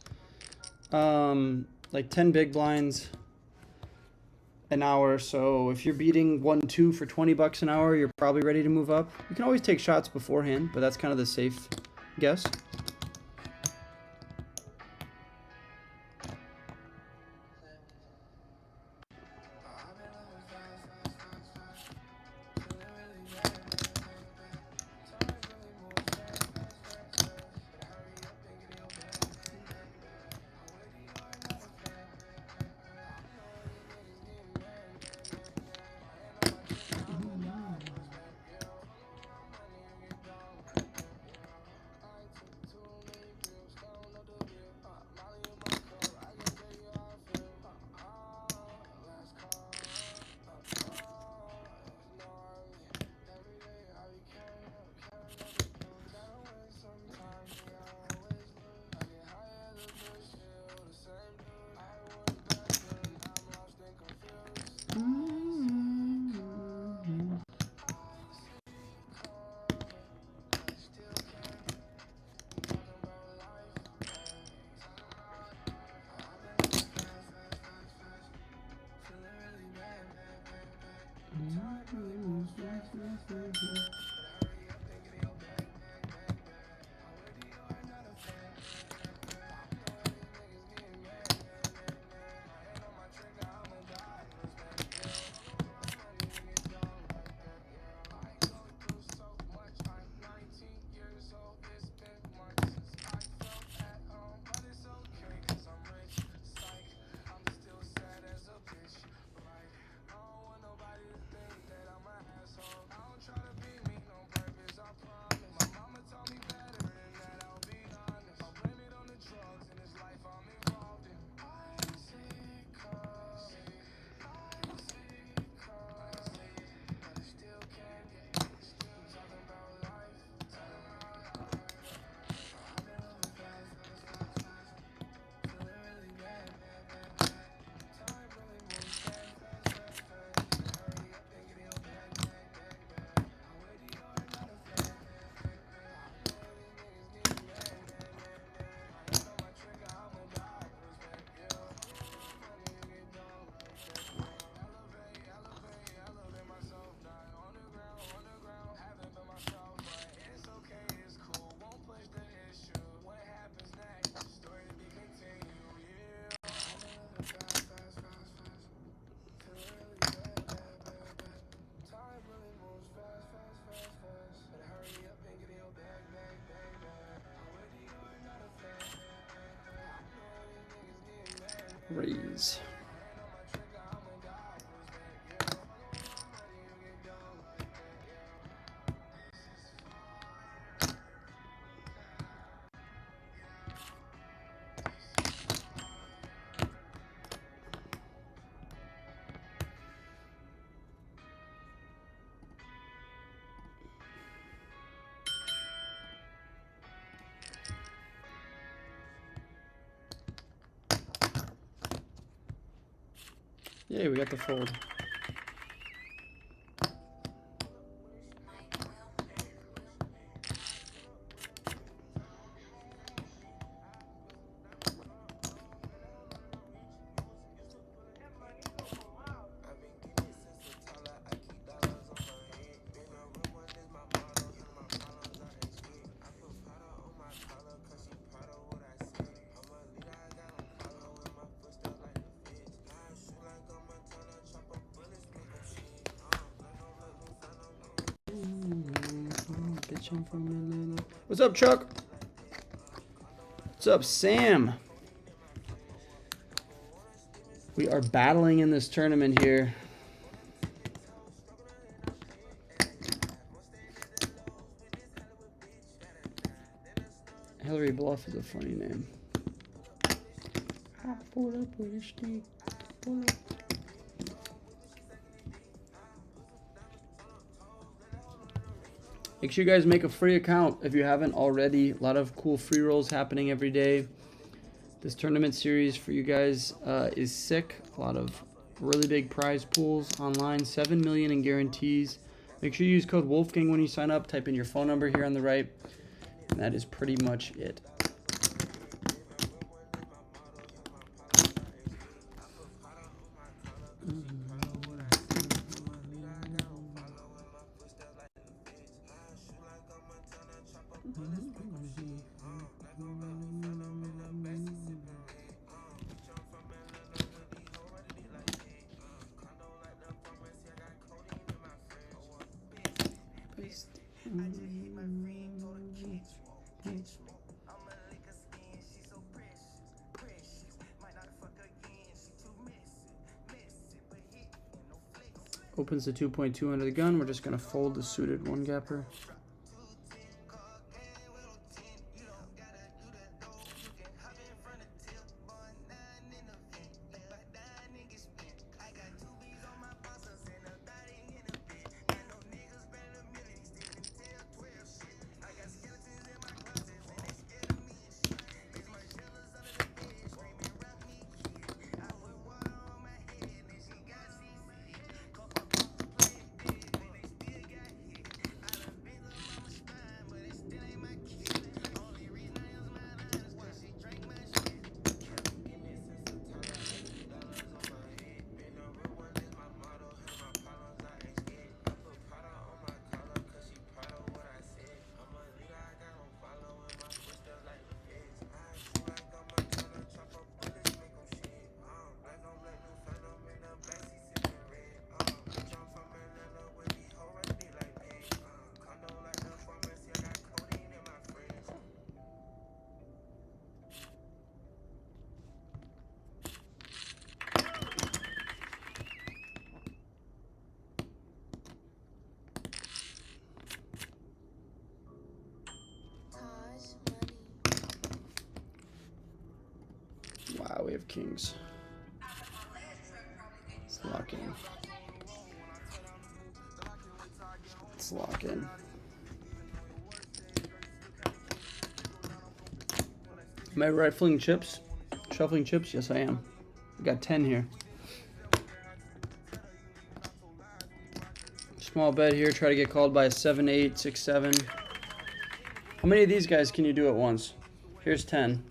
like 10 big blinds an hour. So if you're beating 1-2 for 20 bucks an hour, you're probably ready to move up. You can always take shots beforehand, but that's kind of the safe guess. Raise. Yeah, we got the fold. What's up, Chuck? What's up, Sam? We are battling in this tournament here. Hillary Bluff is a funny name. I pulled up with a stick. Pull up. Make sure you guys make a free account if you haven't already. A lot of cool free rolls happening every day. This tournament series for you guys is sick. A lot of really big prize pools online. 7 million in guarantees. Make sure you use code Wolfgang when you sign up. Type in your phone number here on the right. And that is pretty much it. Opens the 2.2 under the gun. We're just going to fold the suited one gapper. Wow, we have kings. Let's lock in. Let's lock in. Am I rifling chips? Shuffling chips? Yes, I am. I got 10 here. Small bet here. Try to get called by a 7-8, 6-7. How many of these guys can you do at once? Here's 10.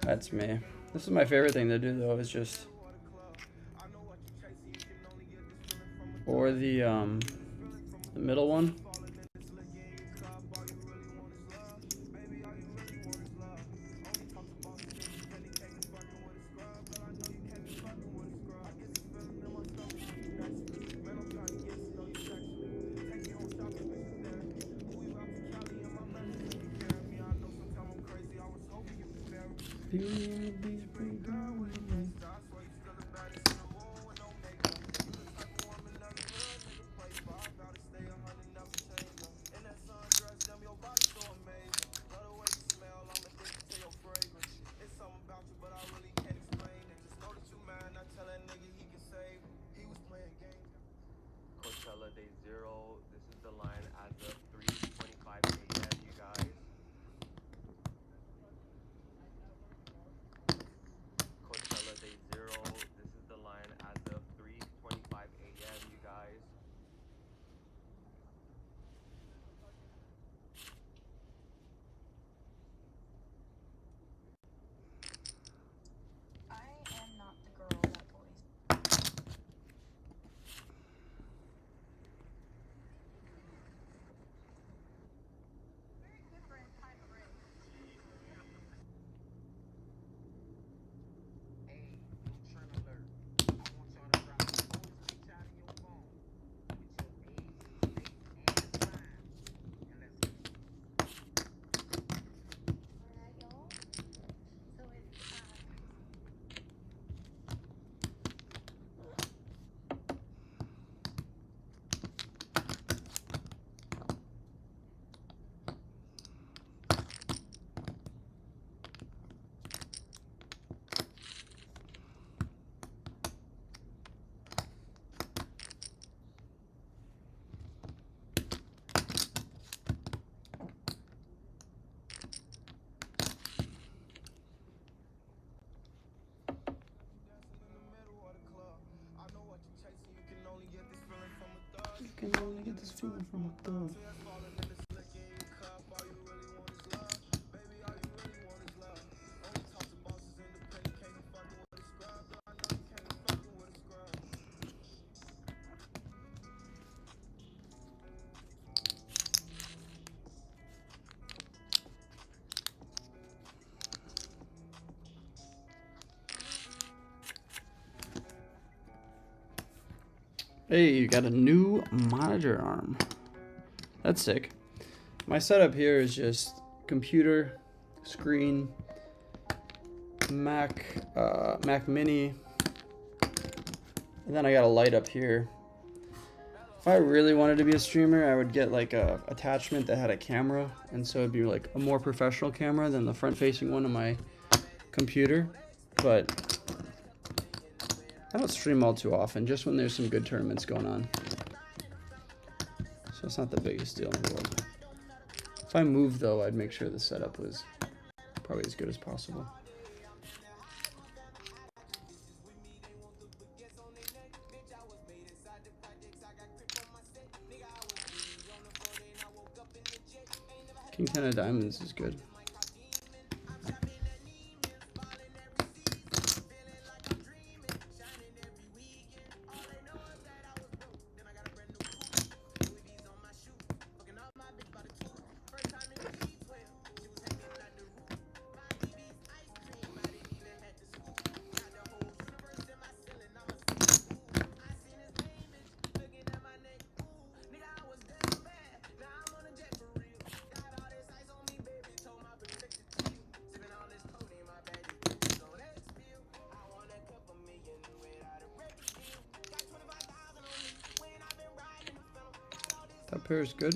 That's me. This is my favorite thing to do, though, is just... Or the middle one. Coachella Day 0. This is the line as of 3:25 a.m. You guys. Coachella Day 0. This is the line as of 3:25 a.m. You guys. I am not the girl that boys. fucking wanna get this feeling from above. Hey, you got a new monitor arm. That's sick. My setup here is just computer, screen, Mac Mini, and then I got a light up here. If I really wanted to be a streamer, I would get like a attachment that had a camera, and so it'd be like a more professional camera than the front-facing one on my computer. But I don't stream all too often, just when there's some good tournaments going on. So it's not the biggest deal in the world. If I moved though, I'd make sure the setup was probably as good as possible. King 10 of diamonds is good. That pair is good.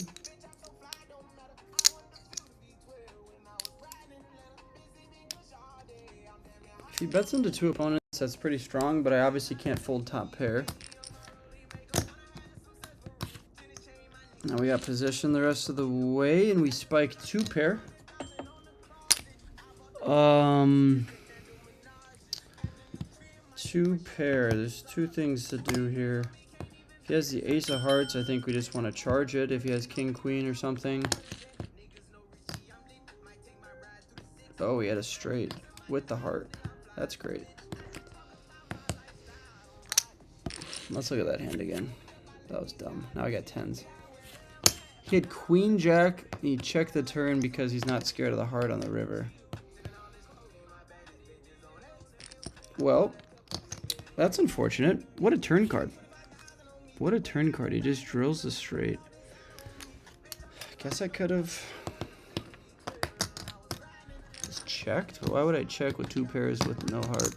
If he bets into two opponents, that's pretty strong, but I obviously can't fold top pair. Now we got position the rest of the way, and we spike two pair. Two pair. There's two things to do here. If he has the ace of hearts, I think we just want to charge it. If he has king queen or something. Oh, he had a straight with the heart. That's great. Let's look at that hand again. That was dumb. Now I got tens. He had queen jack, and he checked the turn because he's not scared of the heart on the river. Well, that's unfortunate. What a turn card. What a turn card. He just drills the straight. I guess I could have just checked, but why would I check with two pairs with no heart?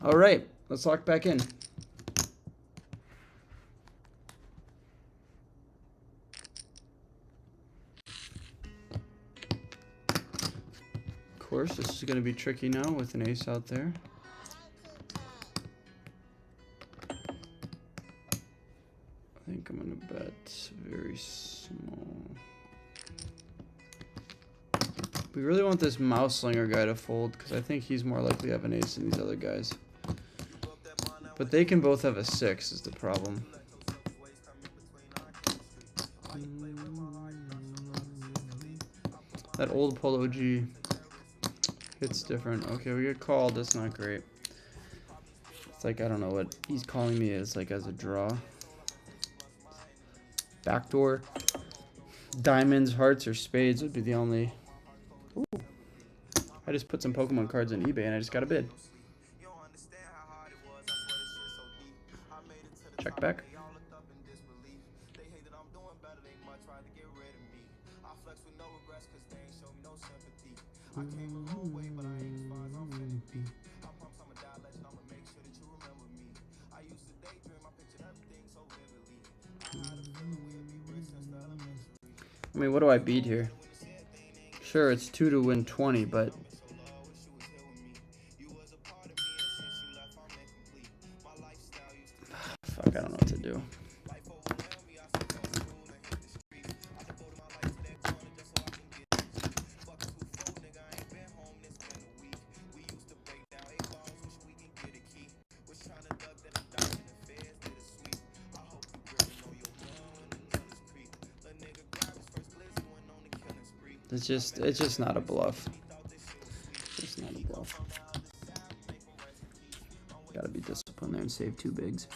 All right, let's lock back in. Of course, this is going to be tricky now with an ace out there. I think I'm going to bet very small. We really want this mouse slinger guy to fold because I think he's more likely to have an ace than these other guys. But they can both have a 6 is the problem. That old Polo G hits different. Okay, we get called. That's not great. It's like, I don't know what he's calling me as, like, as a draw. Backdoor. Diamonds, hearts, or spades would be the only... Ooh. I just put some Pokemon cards on eBay and I just got a bid. Check back. I mean, what do I beat here? Sure, it's 2 to win 20, but... Fuck, I don't know what to do. It's just not a bluff. It's just not a bluff. Gotta be disciplined there and save 2 bigs.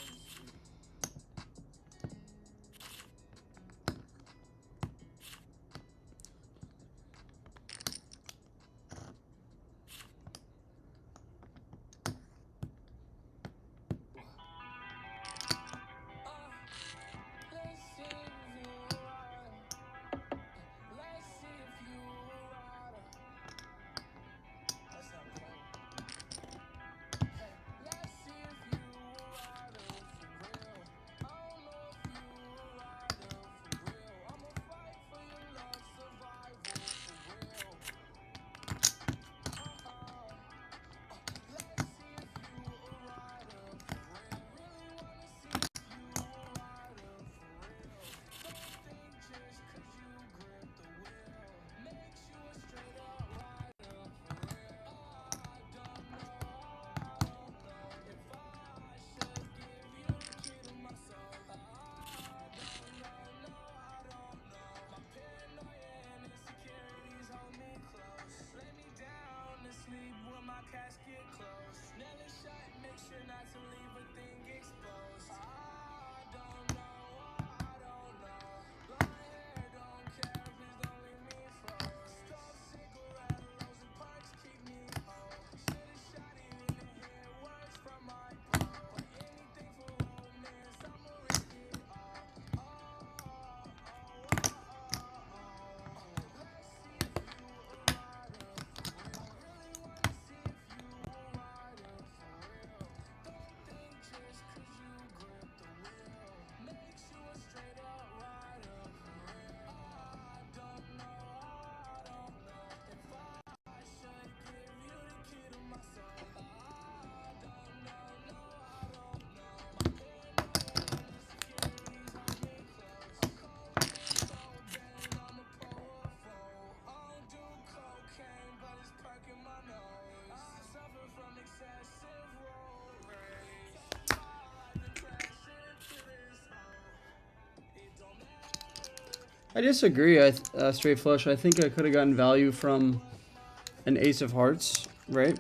I disagree. Straight flush. I think I could have gotten value from an ace of hearts, right?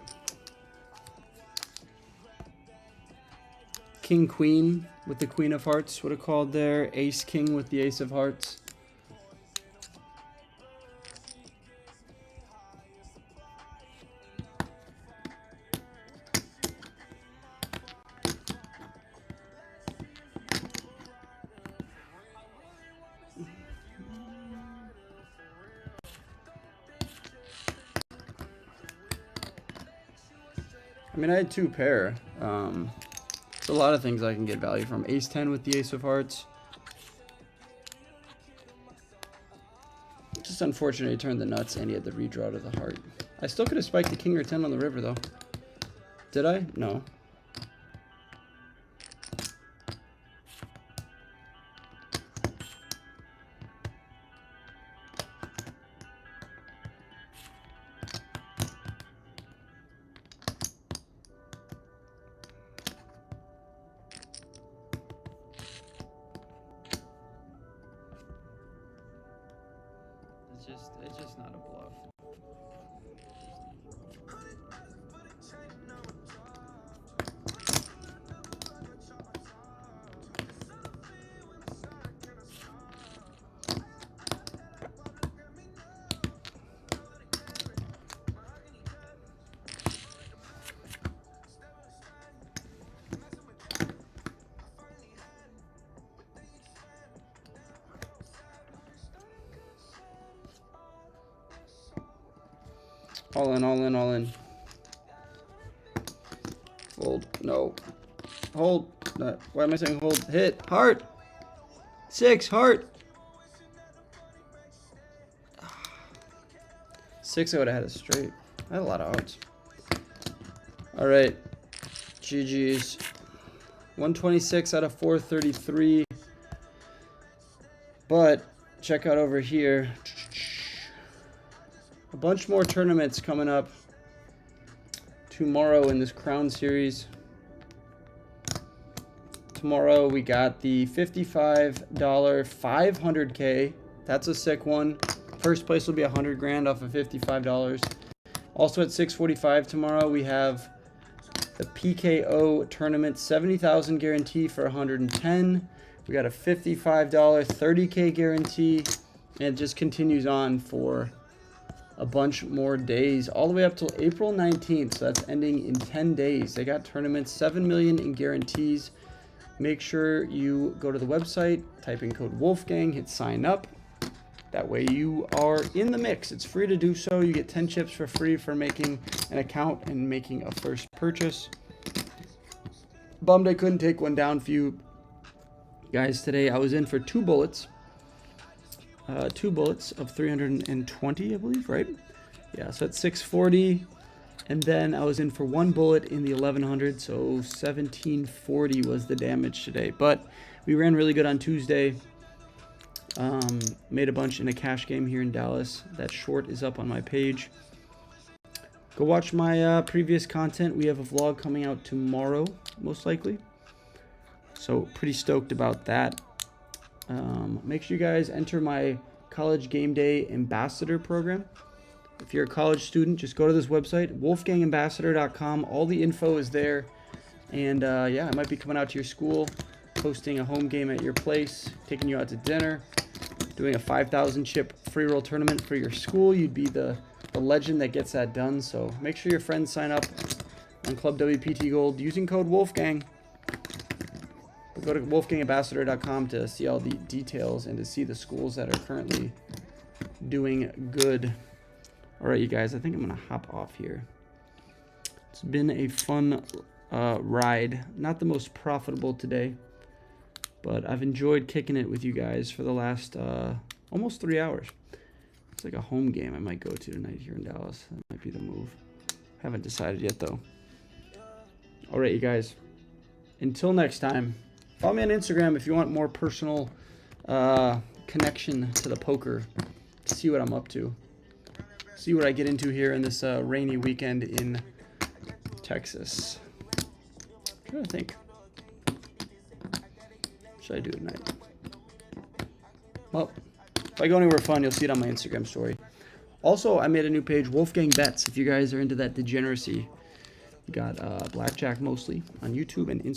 King queen with the queen of hearts would have called there. Ace king with the ace of hearts. I mean, I had 2 pair. There's a lot of things I can get value from. Ace 10 with the ace of hearts. Just unfortunate he turned the nuts and he had the redraw to the heart. I still could have spiked the king or 10 on the river though. Did I? No. It's just not a bluff. All in, all in, all in. Fold. No. Hold. Why am I saying hold? Hit. Heart. 6. Heart. 6, I would have had a straight. I had a lot of outs. All right. GG's. 126 out of 433. But check out over here. A bunch more tournaments coming up tomorrow in this Crown Series. Tomorrow we got the $55 500K. That's a sick one. First place will be 100 grand off of $55. Also at 6:45 tomorrow, we have the PKO tournament, 70,000 guarantee for 110. We got a $55 30K guarantee, and it just continues on for a bunch more days, all the way up till April 19th. So that's ending in 10 days. They got tournaments, 7 million in guarantees. Make sure you go to the website, type in code Wolfgang, hit sign up. That way you are in the mix. It's free to do so. You get 10 chips for free for making an account and making a first purchase. Bummed I couldn't take one down for you guys today. I was in for 2 bullets. 2 bullets of 320, I believe, right? Yeah, so at 640. And then I was in for 1 bullet in the 1100, so 1740 was the damage today. But we ran really good on Tuesday. Made a bunch in a cash game here in Dallas. That short is up on my page. Go watch my previous content. We have a vlog coming out tomorrow, most likely. So pretty stoked about that. Make sure you guys enter my college game day ambassador program. If you're a college student, just go to this website, wolfgangambassador.com. All the info is there. And yeah, I might be coming out to your school, hosting a home game at your place, taking you out to dinner, doing a 5,000 chip free roll tournament for your school. You'd be the legend that gets that done. So make sure your friends sign up on Club WPT Gold using code Wolfgang. Go to wolfgangambassador.com to see all the details and to see the schools that are currently doing good. All right, you guys, I think I'm going to hop off here. It's been a fun ride. Not the most profitable today, but I've enjoyed kicking it with you guys for the last almost 3 hours. It's like a home game I might go to tonight here in Dallas. That might be the move. Haven't decided yet, though. All right, you guys. Until next time, follow me on Instagram if you want more personal connection to the poker. See what I'm up to. See what I get into here in this rainy weekend in Texas. I'm trying to think. What should I do tonight? Well, if I go anywhere fun, you'll see it on my Instagram story. Also, I made a new page, Wolfgang Bets, if you guys are into that degeneracy. We got blackjack mostly on YouTube and Instagram.